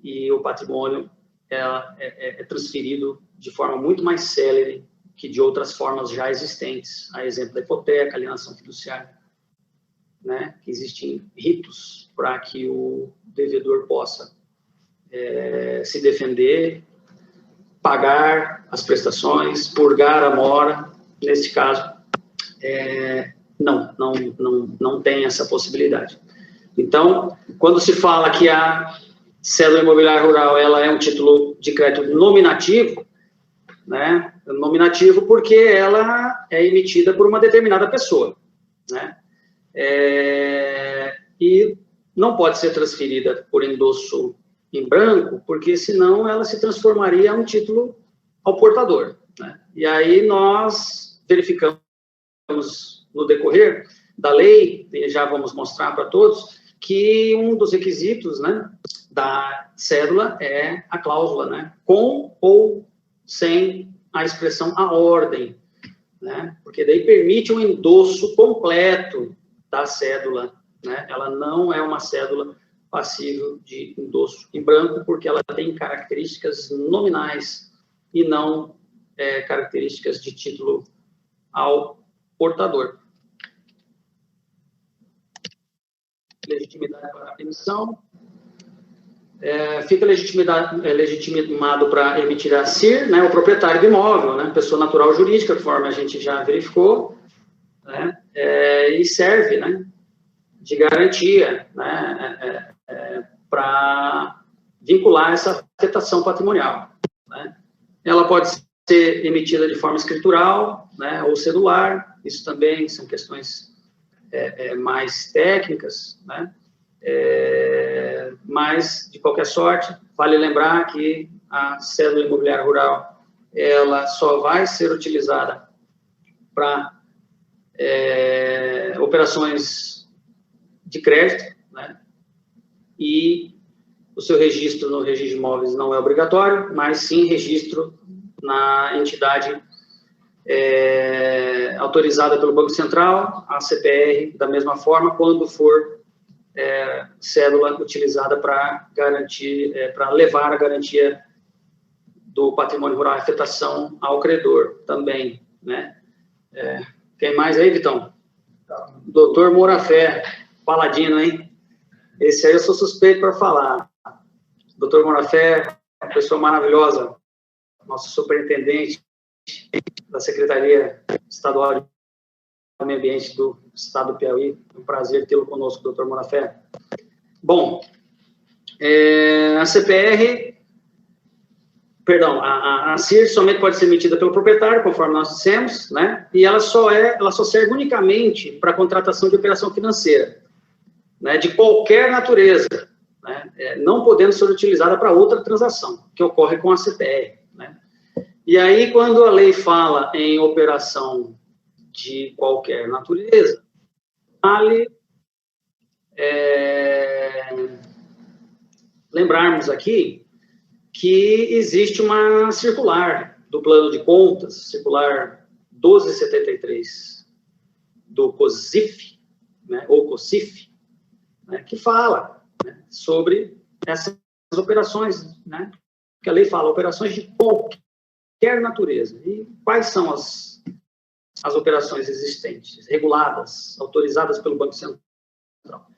e o patrimônio é transferido de forma muito mais célere que de outras formas já existentes, a exemplo da hipoteca, alienação fiduciária, né, que existem ritos para que o devedor possa se defender, pagar as prestações, purgar a mora. Neste caso, não tem essa possibilidade. Então, quando se fala que a cédula imobiliária rural ela é um título de crédito nominativo, né, nominativo porque ela é emitida por uma determinada pessoa, né, e não pode ser transferida por endosso em branco, porque senão ela se transformaria em um título ao portador, né? E aí nós verificamos no decorrer da lei, e já vamos mostrar para todos, que um dos requisitos, né, da cédula é a cláusula, né, com ou sem a expressão a ordem, né, porque daí permite um endosso completo da cédula, né, ela não é uma cédula passível de endosso em branco, porque ela tem características nominais e não características de título ao portador. Legitimidade para a emissão. Fica legitimado para emitir a CIR, né, o proprietário do imóvel, né, pessoa natural ou jurídica, conforme a gente já verificou, né, e serve, né, de garantia, né, para vincular essa afetação patrimonial, né. Ela pode ser emitida de forma escritural, né, ou cedular, isso também são questões mais técnicas, né, mas, de qualquer sorte, vale lembrar que a cédula imobiliária rural, ela só vai ser utilizada para operações de crédito, né, e o seu registro no registro de imóveis não é obrigatório, mas sim registro na entidade autorizada pelo Banco Central, a CPR, da mesma forma, quando for cédula utilizada para garantir, para levar a garantia do patrimônio rural em afetação ao credor também, né? Quem mais aí, Vitão? Doutor Morafé, paladino, hein? Esse aí eu sou suspeito para falar. Doutor Morafé, uma pessoa maravilhosa, nosso superintendente da Secretaria Estadual de Meio Ambiente do Estado do Piauí. É um prazer tê-lo conosco, doutor Morafé. Bom, a CPR, perdão, a CIR somente pode ser emitida pelo proprietário, conforme nós dissemos, né? E ela só serve unicamente para contratação de operação financeira, né, de qualquer natureza, né, não podendo ser utilizada para outra transação, que ocorre com a CPR, né? E aí, quando a lei fala em operação de qualquer natureza, vale lembrarmos aqui que existe uma circular do plano de contas, circular 1273 do COSIF, né, ou COSIF, né, que fala, né, sobre essas operações, né, que a lei fala, operações de qualquer natureza. E quais são as operações existentes, reguladas, autorizadas pelo Banco Central?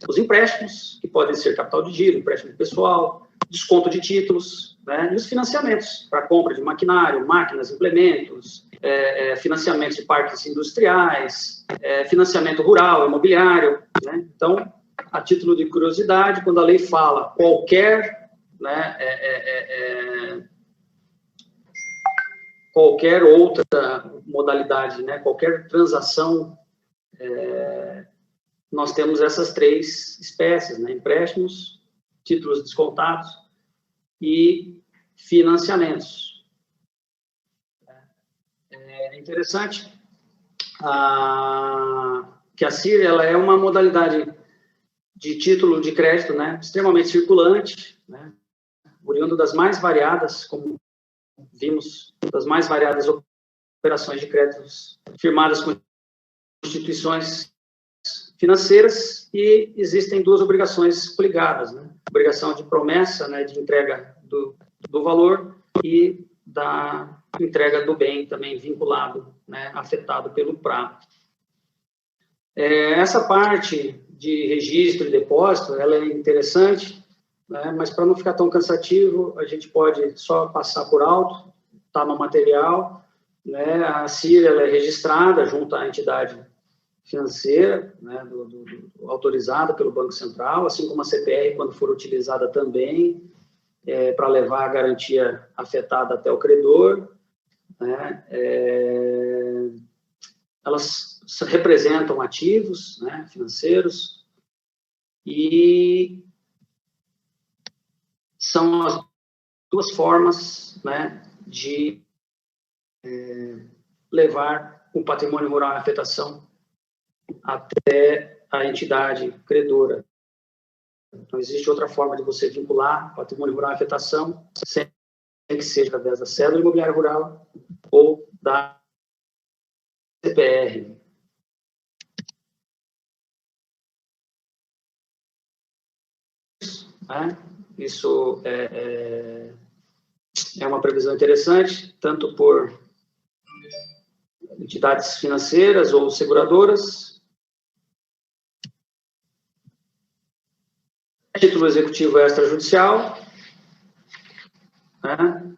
Os empréstimos, que podem ser capital de giro, empréstimo pessoal, desconto de títulos, né, e os financiamentos para compra de maquinário, máquinas, implementos, financiamentos de parques industriais, financiamento rural, imobiliário, né? Então, a título de curiosidade, quando a lei fala qualquer, né, qualquer outra modalidade, né, qualquer transação, nós temos essas 3 espécies, né, empréstimos, títulos descontados e financiamentos. É interessante que a CIR, ela é uma modalidade de título de crédito, né, extremamente circulante, né, oriundo das mais variadas, como vimos, das mais variadas operações de créditos firmadas com instituições financeiras, e existem 2 obrigações coligadas, né, obrigação de promessa, né, de entrega do valor e da entrega do bem também vinculado, né, afetado pelo prazo. Essa parte de registro e depósito, ela é interessante, né, mas para não ficar tão cansativo, a gente pode só passar por alto, está no material, né, a CIR, ela é registrada junto à entidade financeira, né, autorizada pelo Banco Central, assim como a CPR, quando for utilizada também, para levar a garantia afetada até o credor, né, elas representam ativos, né, financeiros, e são as 2 formas, né, de levar o patrimônio rural em afetação até a entidade credora. Então, existe outra forma de você vincular patrimônio rural em afetação, sem que seja através da cédula imobiliária rural ou da CPR. Né? Isso é uma previsão interessante, tanto por entidades financeiras ou seguradoras. Título executivo extrajudicial, né?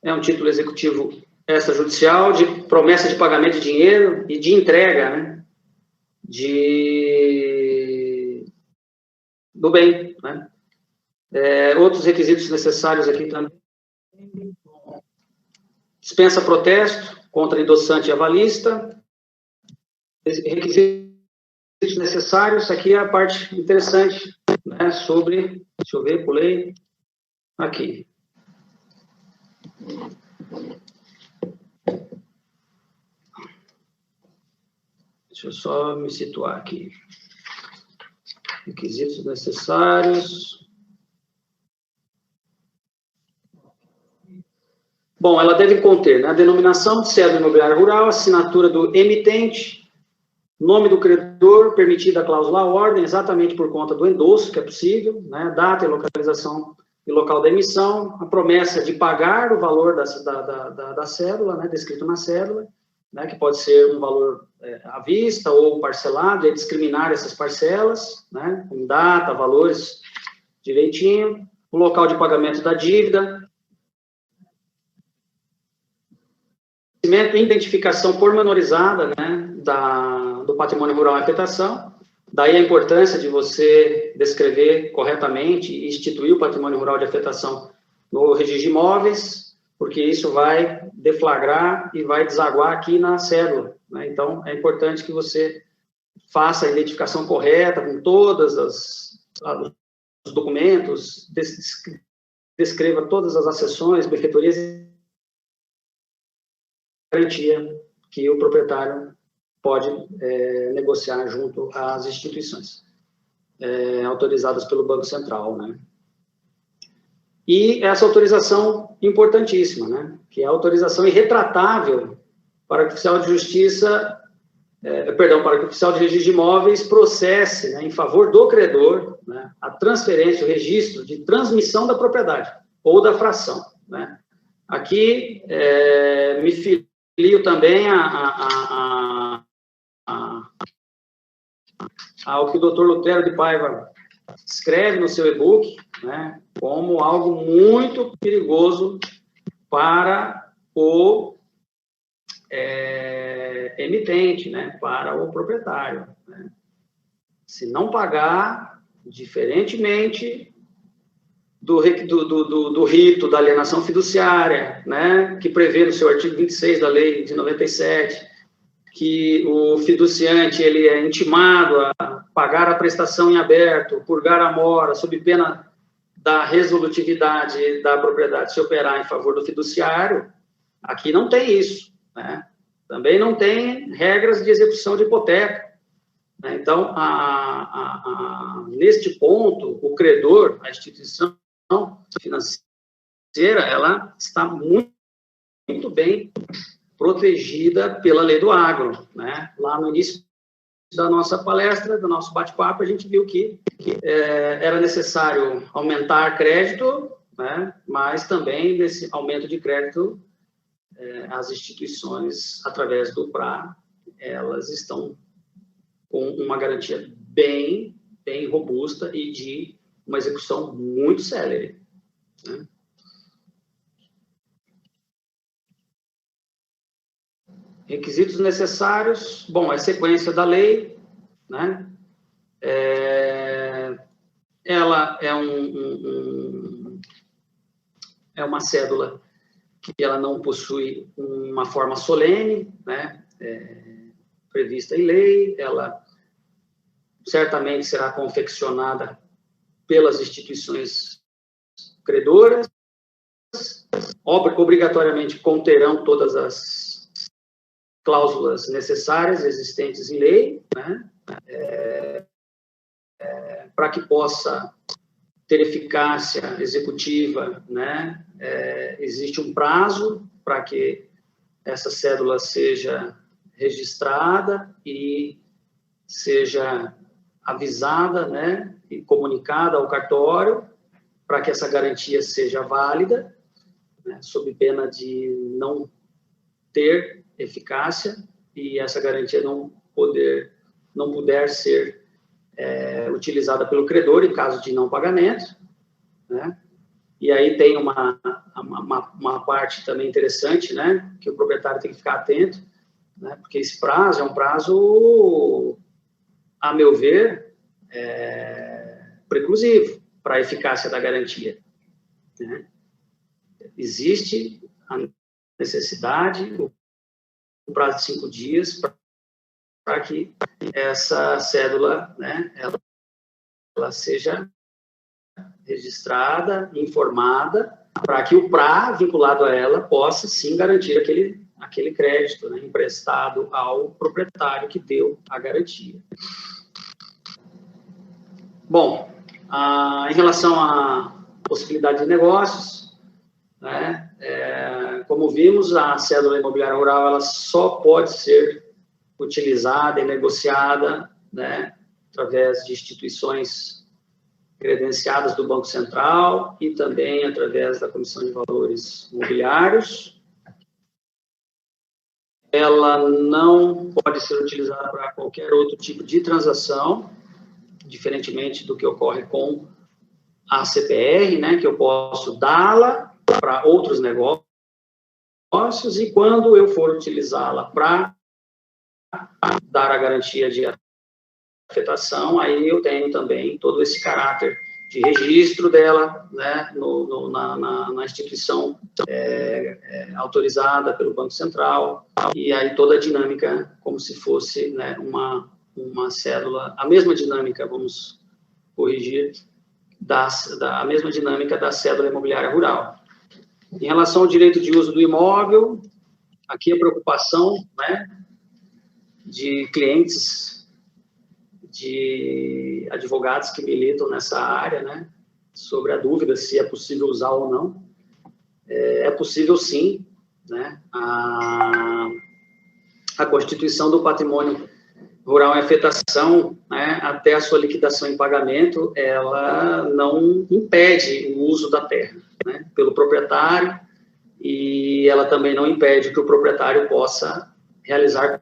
É um título executivo extrajudicial de promessa de pagamento de dinheiro e de entrega, né, do bem, né? Outros requisitos necessários aqui também: dispensa protesto contra endossante e avalista. Requisitos necessários, aqui é a parte interessante, né, sobre, deixa eu ver, pulei aqui. Deixa eu só me situar aqui. Requisitos necessários. Bom, ela deve conter, né, a denominação de cédula imobiliária rural, assinatura do emitente, nome do credor, permitida a cláusula ordem, exatamente por conta do endosso, que é possível, né, data e localização e local da emissão, a promessa de pagar o valor da cédula, né, descrito na cédula, né, que pode ser um valor à vista ou parcelado, e discriminar essas parcelas, né, com data, valores direitinho, o local de pagamento da dívida, identificação pormenorizada, né, do patrimônio rural em afetação. Daí a importância de você descrever corretamente e instituir o patrimônio rural de afetação no registro de imóveis, porque isso vai deflagrar e vai desaguar aqui na cédula, né? Então, é importante que você faça a identificação correta com todos os documentos, descreva todas as acessões, benfeitorias e garantia que o proprietário pode negociar junto às instituições autorizadas pelo Banco Central, né? E essa autorização importantíssima, né, que é a autorização irretratável para que o oficial de justiça, para que o oficial de registro de imóveis processe, né, em favor do credor, né, a transferência, o registro de transmissão da propriedade ou da fração, né. Aqui me filio também ao que o Dr. Lutero de Paiva escreve no seu e-book, né, como algo muito perigoso para o emitente, né, para o proprietário, né. Se não pagar, diferentemente do rito da alienação fiduciária, né, que prevê no seu artigo 26 da lei de 97, que o fiduciante ele é intimado a pagar a prestação em aberto, purgar a mora, sob pena da resolutividade da propriedade se operar em favor do fiduciário. Aqui não tem isso, né? Também não tem regras de execução de hipoteca. Né? Então, neste ponto, o credor, a instituição financeira, ela está muito bem protegida pela lei do agro. Né? Lá no início da nossa palestra, do nosso bate-papo, a gente viu que era necessário aumentar crédito, né? Mas também nesse aumento de crédito, as instituições, através do PRA, elas estão com uma garantia bem robusta e de uma execução muito célere. Né? Requisitos necessários, bom, é sequência da lei, né? Ela é uma cédula que ela não possui uma forma solene, né? Prevista em lei, ela certamente será confeccionada pelas instituições credoras, obrigatoriamente conterão todas as cláusulas necessárias existentes em lei, né? Para que possa ter eficácia executiva, né? Existe um prazo para que essa cédula seja registrada e seja avisada, né? E comunicada ao cartório para que essa garantia seja válida, né? Sob pena de não ter eficácia e essa garantia não puder ser utilizada pelo credor em caso de não pagamento, né? E aí tem uma parte também interessante, né? Que o proprietário tem que ficar atento, né? Porque esse prazo é um prazo, a meu ver, preclusivo para a eficácia da garantia, né? Existe a necessidade, o prazo de 5 dias para que essa cédula, né, ela seja registrada, informada, para que o PRA, vinculado a ela, possa, sim, garantir aquele crédito, né, emprestado ao proprietário que deu a garantia. Bom, em relação à possibilidade de negócios, né, como vimos, a cédula imobiliária rural ela só pode ser utilizada e negociada, né, através de instituições credenciadas do Banco Central e também através da Comissão de Valores Imobiliários. Ela não pode ser utilizada para qualquer outro tipo de transação, diferentemente do que ocorre com a CPR, né, que eu posso dá-la para outros negócios e quando eu for utilizá-la para dar a garantia de afetação, aí eu tenho também todo esse caráter de registro dela, né, na instituição autorizada pelo Banco Central, e aí toda a dinâmica como se fosse, né, uma cédula, a mesma dinâmica, vamos corrigir, a mesma dinâmica da cédula imobiliária rural. Em relação ao direito de uso do imóvel, aqui a preocupação, né, de clientes, de advogados que militam nessa área, né, sobre a dúvida se é possível usar ou não. É possível sim, né, a constituição do patrimônio rural em afetação, né, até a sua liquidação em pagamento, ela não impede o uso da terra, né, pelo proprietário, e ela também não impede que o proprietário possa realizar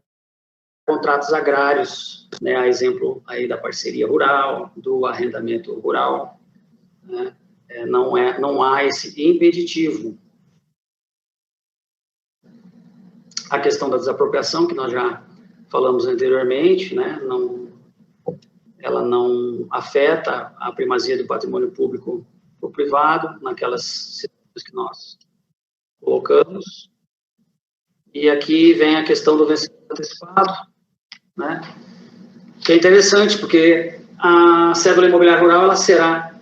contratos agrários, né, a exemplo aí da parceria rural, do arrendamento rural, né, não há esse impeditivo. A questão da desapropriação, que nós já falamos anteriormente, né, ela não afeta a primazia do patrimônio público por privado, naquelas situações que nós colocamos. E aqui vem a questão do vencimento antecipado, né? Que é interessante, porque a cédula imobiliária rural ela será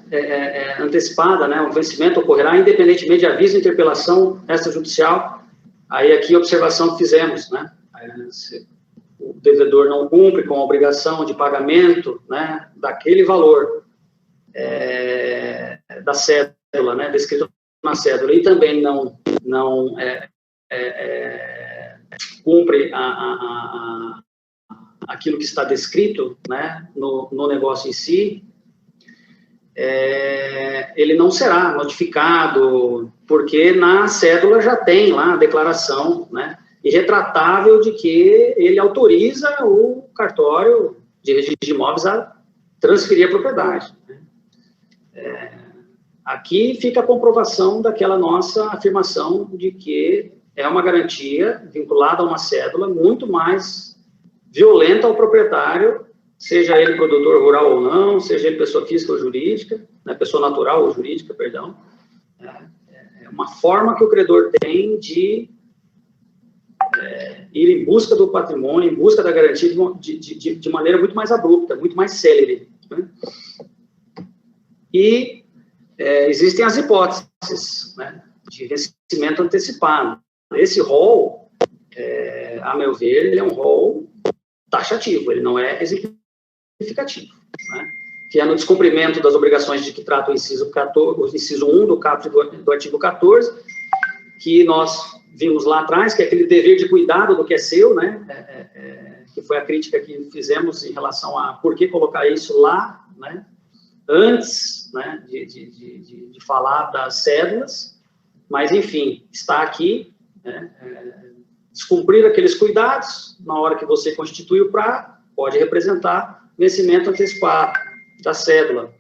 antecipada, né? O vencimento ocorrerá independentemente de aviso, interpelação extrajudicial. Aí aqui a observação que fizemos, né? Se o devedor não cumpre com a obrigação de pagamento, né, daquele valor da cédula, né, descrito na cédula, e também não cumpre aquilo que está descrito, né, no negócio em si, ele não será notificado, porque na cédula já tem lá a declaração, né, irretratável de que ele autoriza o cartório de registro de imóveis a transferir a propriedade. Aqui fica a comprovação daquela nossa afirmação de que é uma garantia vinculada a uma cédula muito mais violenta ao proprietário, seja ele produtor rural ou não, seja ele pessoa física ou jurídica, né, pessoa natural ou jurídica, perdão. É uma forma que o credor tem de ir em busca do patrimônio, em busca da garantia de maneira muito mais abrupta, muito mais célere, né? E existem as hipóteses, né, de vencimento antecipado. Esse rol, a meu ver, ele é um rol taxativo, ele não é exemplificativo, né? Que é no descumprimento das obrigações de que trata o inciso 14, o inciso 1 do caput do artigo 14, que nós vimos lá atrás, que é aquele dever de cuidado do que é seu, né? Que foi a crítica que fizemos em relação a por que colocar isso lá, né? Antes, né, de falar das cédulas, mas, enfim, está aqui, né, descumprir aqueles cuidados, na hora que você constitui o prazo, pode representar vencimento antecipado da cédula,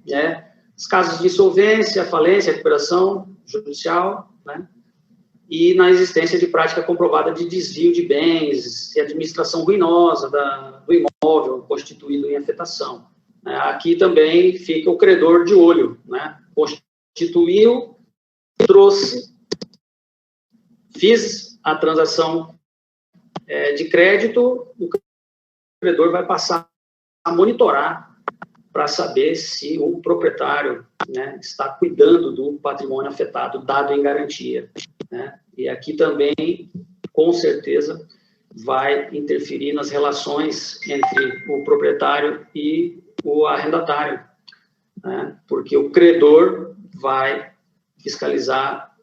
né? Os casos de insolvência, falência, recuperação judicial, né? E na existência de prática comprovada de desvio de bens e administração ruinosa do imóvel constituído em afetação. Aqui também fica o credor de olho, né? Constituiu, trouxe, fiz a transação de crédito, o credor vai passar a monitorar para saber se o proprietário, né, está cuidando do patrimônio afetado, dado em garantia, né? E aqui também, com certeza, vai interferir nas relações entre o proprietário e o arrendatário, né? Porque o credor vai fiscalizar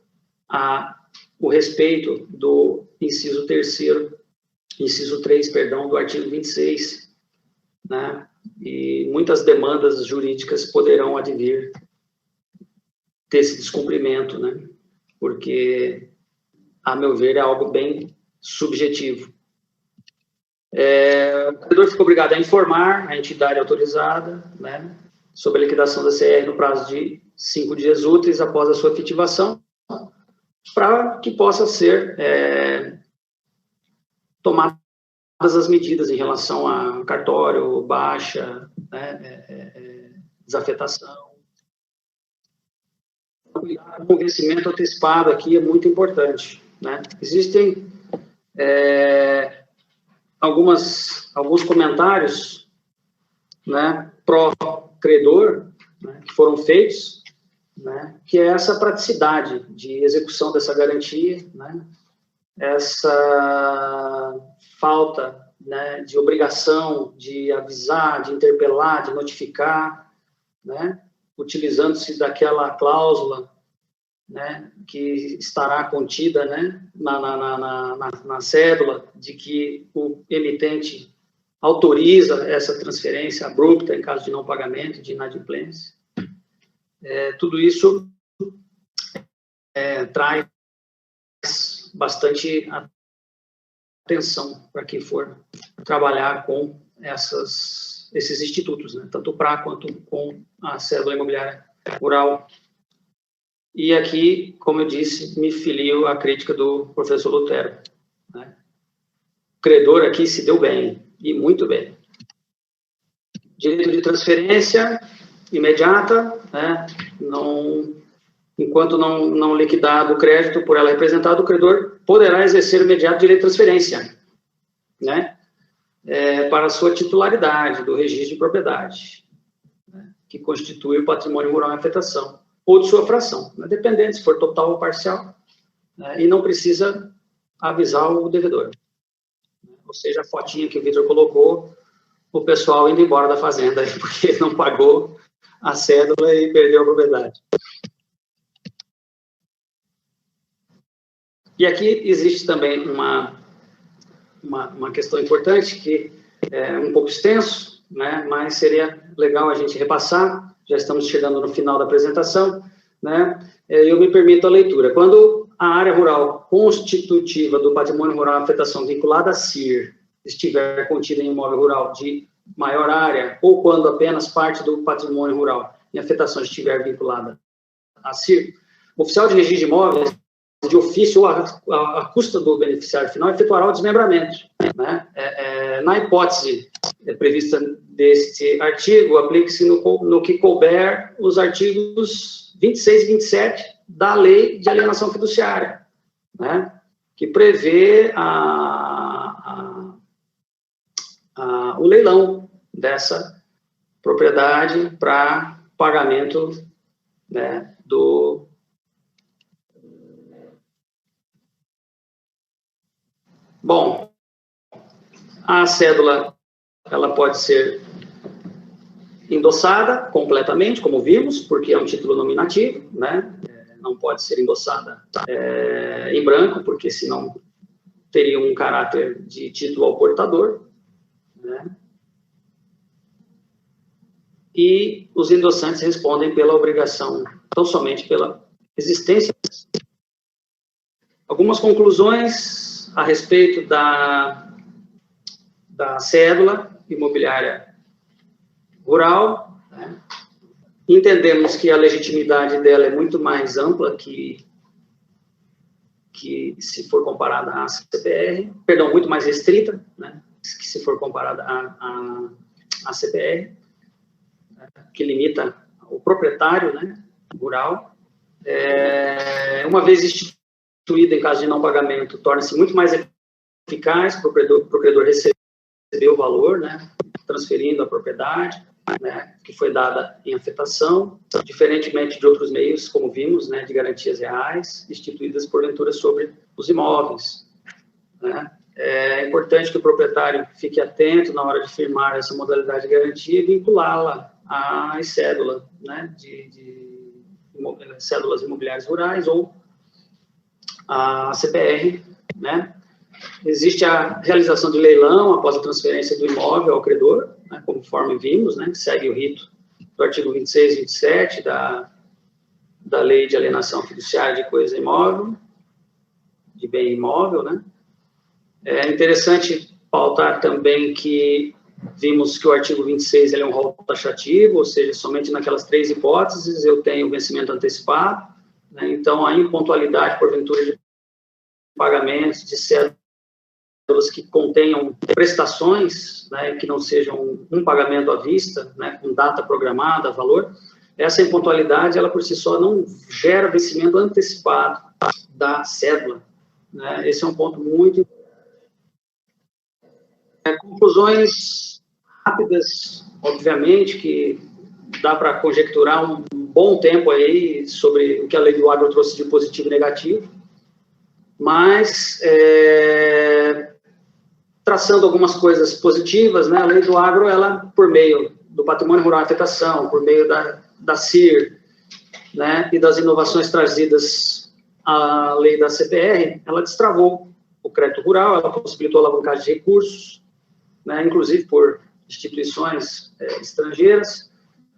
o respeito do inciso 3, perdão, do artigo 26, né? E muitas demandas jurídicas poderão advir desse descumprimento, né? Porque, a meu ver, é algo bem subjetivo. O credor fica obrigado a informar a entidade autorizada, né, sobre a liquidação da CR no prazo de 5 dias úteis após a sua efetivação, para que possa ser tomadas as medidas em relação a cartório, baixa, né, desafetação. O vencimento antecipado aqui é muito importante, né? Existem alguns comentários, né, pró-credor, né, que foram feitos, né, que é essa praticidade de execução dessa garantia, né, essa falta, né, de obrigação de avisar, de interpelar, de notificar, né, utilizando-se daquela cláusula, né, que estará contida, né, na cédula, de que o emitente autoriza essa transferência abrupta em caso de não pagamento, de inadimplência. Tudo isso traz bastante atenção para quem for trabalhar com esses institutos, né, tanto o PRA quanto com a cédula imobiliária rural. E aqui, como eu disse, me filio à crítica do professor Lutero, né? O credor aqui se deu bem, e muito bem. Direito de transferência imediata, né? enquanto não liquidado o crédito por ela representado, o credor poderá exercer o imediato direito de transferência, né, para a sua titularidade do registro de propriedade, né, que constitui o patrimônio rural em afetação, ou de sua fração, né, dependendo se for total ou parcial, né, e não precisa avisar o devedor. Ou seja, a fotinha que o Vitor colocou, o pessoal indo embora da fazenda, porque não pagou a cédula e perdeu a propriedade. E aqui existe também uma questão importante, que é um pouco extenso, né, mas seria legal a gente repassar, já estamos chegando no final da apresentação, né, eu me permito a leitura. Quando a área rural constitutiva do patrimônio rural em afetação vinculada a CIR estiver contida em imóvel rural de maior área, ou quando apenas parte do patrimônio rural em afetação estiver vinculada a CIR, o oficial de registro de imóveis, de ofício ou a custa do beneficiário final, efetuará o desmembramento, né? Na hipótese prevista deste artigo, aplique-se no que couber os artigos 26 e 27 da Lei de Alienação Fiduciária, né? Que prevê o leilão dessa propriedade para pagamento, né, do... Bom, a cédula, ela pode ser endossada completamente, como vimos, porque é um título nominativo, né? Não pode ser endossada em branco, porque senão teria um caráter de título ao portador, né? E os endossantes respondem pela obrigação, tão somente pela existência. Algumas conclusões a respeito da cédula imobiliária rural, né? Entendemos que a legitimidade dela é muito mais ampla que se for comparada à CPR, perdão, muito mais restrita, né, que se for comparada à CPR, né, que limita o proprietário, né, rural. Uma vez instituída em caso de não pagamento, torna-se muito mais eficaz para o credor receber o valor, né, transferindo a propriedade, né, que foi dada em afetação, diferentemente de outros meios, como vimos, né, de garantias reais, instituídas porventura sobre os imóveis, né. É importante que o proprietário fique atento na hora de firmar essa modalidade de garantia e vinculá-la às cédulas, né, de cédulas imobiliárias rurais ou a CPR, né. Existe a realização de leilão após a transferência do imóvel ao credor, né, conforme vimos, né, que segue o rito do artigo 26 e 27 da Lei de Alienação Fiduciária de Coisa Imóvel, de Bem Imóvel, né. É interessante pautar também que vimos que o artigo 26 ele é um rol taxativo, ou seja, somente naquelas 3 hipóteses eu tenho vencimento antecipado, né, então a impontualidade, porventura, de pagamentos, de cédulas que contenham prestações, né, que não sejam um pagamento à vista, né, com data programada, valor, essa impontualidade, ela por si só não gera vencimento antecipado da cédula, né. Esse é um ponto muito importante. Conclusões rápidas, obviamente, que dá para conjecturar um bom tempo aí sobre o que a Lei do Agro trouxe de positivo e negativo, mas traçando algumas coisas positivas, né, a Lei do Agro, ela, por meio do patrimônio rural em afetação, por meio da CIR, né, e das inovações trazidas à Lei da CPR, ela destravou o crédito rural, ela possibilitou a alavancagem de recursos, né, inclusive por instituições estrangeiras,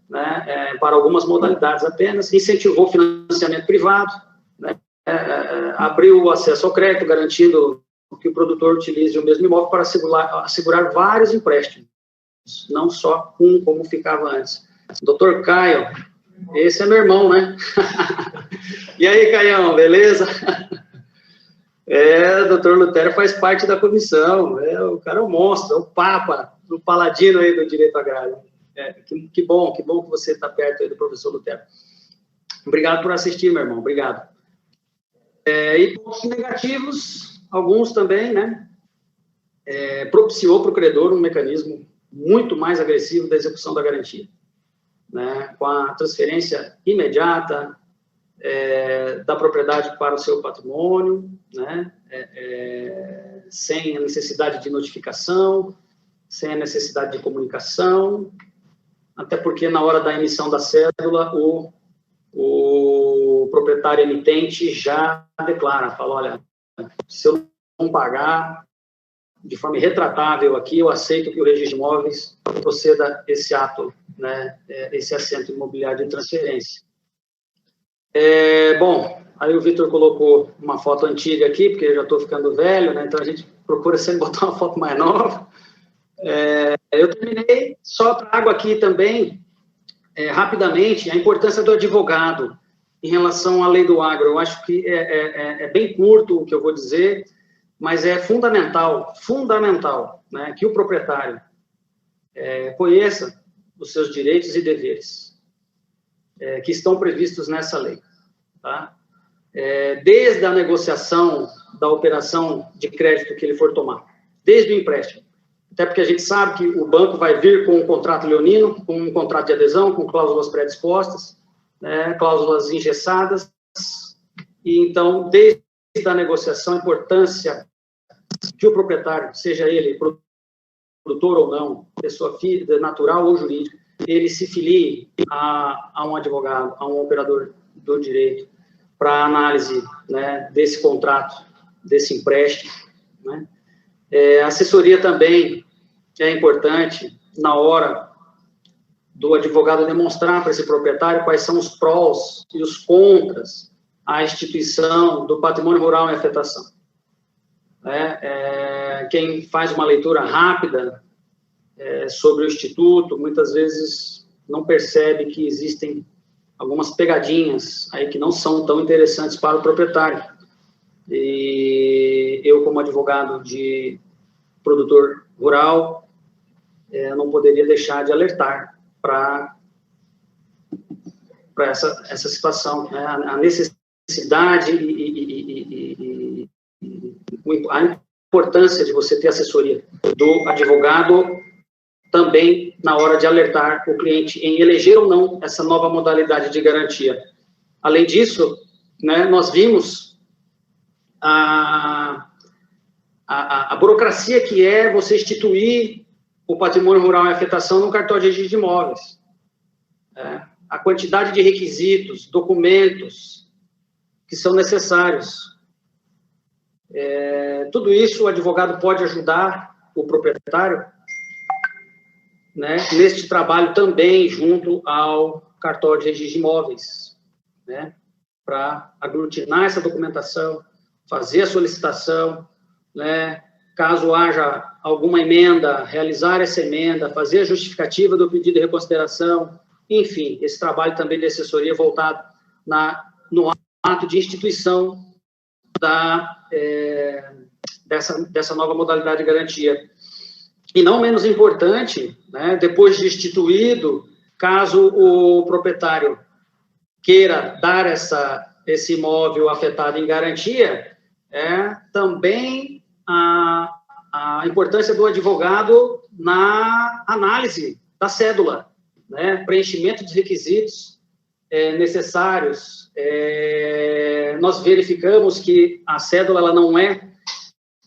né, para algumas modalidades apenas, incentivou o financiamento privado, né, abriu o acesso ao crédito, garantindo que o produtor utilize o mesmo imóvel para assegurar vários empréstimos, não só um, como ficava antes. Doutor Caio, esse é meu irmão, né? E aí, Caião, beleza? O doutor Lutério faz parte da comissão, o cara é um monstro, é o papa, o paladino aí do direito agrário. Que bom que você está perto aí do professor Lutério. Obrigado por assistir, meu irmão. Obrigado. E pontos negativos, alguns também, né? Propiciou para o credor um mecanismo muito mais agressivo da execução da garantia, né? Com a transferência imediata da propriedade para o seu patrimônio, né? Sem a necessidade de notificação, sem a necessidade de comunicação, até porque na hora da emissão da cédula, o proprietário emitente já declara, fala, olha, se eu não pagar de forma irretratável aqui, eu aceito que o registro de imóveis proceda esse ato, né, esse assento imobiliário de transferência. Bom, aí o Vitor colocou uma foto antiga aqui, porque eu já estou ficando velho, né, então a gente procura sempre botar uma foto mais nova. Eu terminei, só trago aqui também, rapidamente, a importância do advogado em relação à lei do agro. Eu acho que é bem curto o que eu vou dizer, mas é fundamental, né, que o proprietário conheça os seus direitos e deveres que estão previstos nessa lei. Tá? Desde a negociação da operação de crédito que ele for tomar, desde o empréstimo. Até porque a gente sabe que o banco vai vir com um contrato leonino, com um contrato de adesão, com cláusulas predispostas, né, cláusulas engessadas. E então, desde a negociação, a importância que o proprietário, seja ele produtor ou não, pessoa física, natural ou jurídica, ele se filie a um advogado, a um operador do direito, para análise, né, desse contrato, desse empréstimo, né. Assessoria também é importante na hora do advogado demonstrar para esse proprietário quais são os prós e os contras à instituição do patrimônio rural em afetação. Quem faz uma leitura rápida sobre o Instituto, muitas vezes não percebe que existem algumas pegadinhas aí que não são tão interessantes para o proprietário. E eu, como advogado de produtor rural, não poderia deixar de alertar para essa situação, né? A necessidade e a importância de você ter assessoria do advogado também na hora de alertar o cliente em eleger ou não essa nova modalidade de garantia. Além disso, né, nós vimos a burocracia que é você instituir o patrimônio rural em afetação no cartório de registro de imóveis. A quantidade de requisitos, documentos que são necessários. Tudo isso o advogado pode ajudar o proprietário, né, neste trabalho também junto ao cartório de registro de imóveis, né, para aglutinar essa documentação, fazer a solicitação, né, caso haja alguma emenda, realizar essa emenda, fazer a justificativa do pedido de reconsideração, enfim, esse trabalho também de assessoria voltado no ato de instituição dessa nova modalidade de garantia. E não menos importante, né, depois de instituído, caso o proprietário queira dar esse imóvel afetado em garantia, também a importância do advogado na análise da cédula, né, preenchimento dos requisitos necessários. Nós verificamos que a cédula ela não é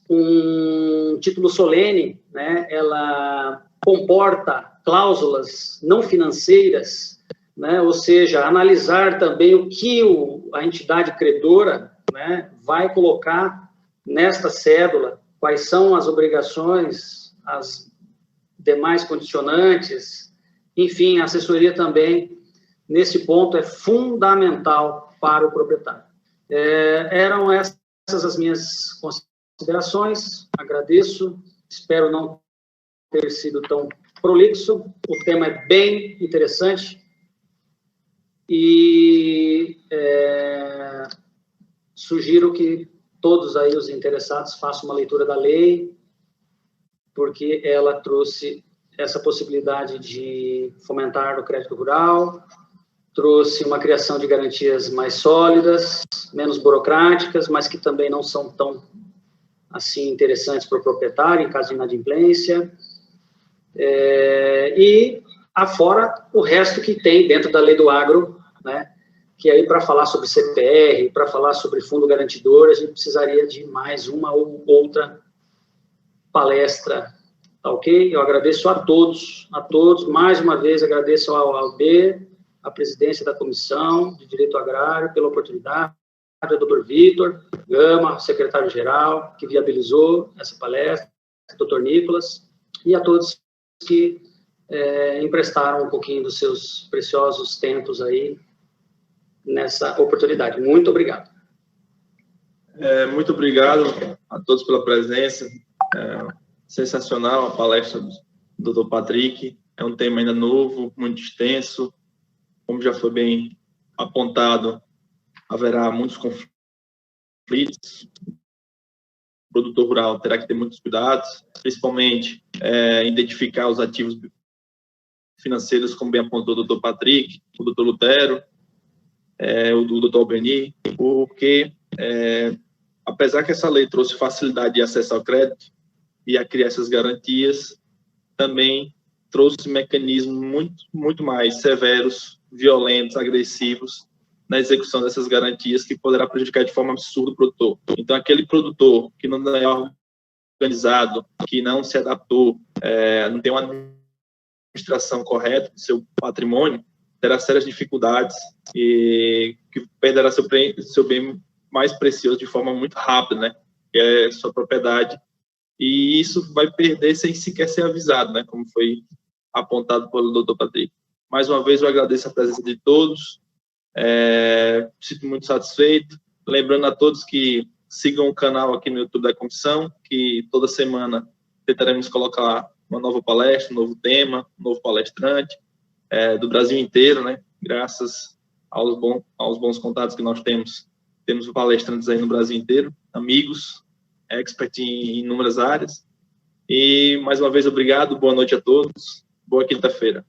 um título solene, né, ela comporta cláusulas não financeiras, né, ou seja, analisar também o que a entidade credora, né, vai colocar nesta cédula, quais são as obrigações, as demais condicionantes, enfim, a assessoria também, nesse ponto, é fundamental para o proprietário. Eram essas as minhas considerações, agradeço, espero não ter sido tão prolixo, o tema é bem interessante e sugiro que todos aí os interessados façam uma leitura da lei, porque ela trouxe essa possibilidade de fomentar o crédito rural, trouxe uma criação de garantias mais sólidas, menos burocráticas, mas que também não são tão assim interessantes para o proprietário em caso de inadimplência. E afora o resto que tem dentro da lei do agro, né? Que aí para falar sobre CPR, para falar sobre fundo garantidor, a gente precisaria de mais uma ou outra palestra, tá ok? Eu agradeço a todos, mais uma vez agradeço ao ALB, a presidência da Comissão de Direito Agrário, pela oportunidade, ao Dr. Vitor Gama, secretário-geral, que viabilizou essa palestra, Dr. Nicolas, e a todos que emprestaram um pouquinho dos seus preciosos tempos aí nessa oportunidade. Muito obrigado. Muito obrigado a todos pela presença. Sensacional a palestra do Dr. Patrick. É um tema ainda novo, muito extenso. Como já foi bem apontado, haverá muitos conflitos. O produtor rural terá que ter muitos cuidados, principalmente identificar os ativos financeiros, como bem apontou o Dr. Patrick, o Dr. Lutero, o Dr. Albeni, porque, apesar que essa lei trouxe facilidade de acesso ao crédito e a criar essas garantias, também trouxe mecanismos muito mais severos, violentos, agressivos na execução dessas garantias, que poderá prejudicar de forma absurda o produtor. Então, aquele produtor que não é organizado, que não se adaptou, não tem uma administração correta do seu patrimônio, terá sérias dificuldades e que perderá seu bem mais precioso de forma muito rápida, né? Que é sua propriedade. E isso vai perder sem sequer ser avisado, né? Como foi apontado pelo Dr. Patrick. Mais uma vez, eu agradeço a presença de todos. Sinto muito satisfeito. Lembrando a todos que sigam o canal aqui no YouTube da Comissão, que toda semana tentaremos colocar uma nova palestra, um novo tema, um novo palestrante, do Brasil inteiro, né? Graças aos bons contatos que nós temos palestrantes aí no Brasil inteiro, amigos, expert em inúmeras áreas. E, mais uma vez, obrigado, boa noite a todos, boa quinta-feira.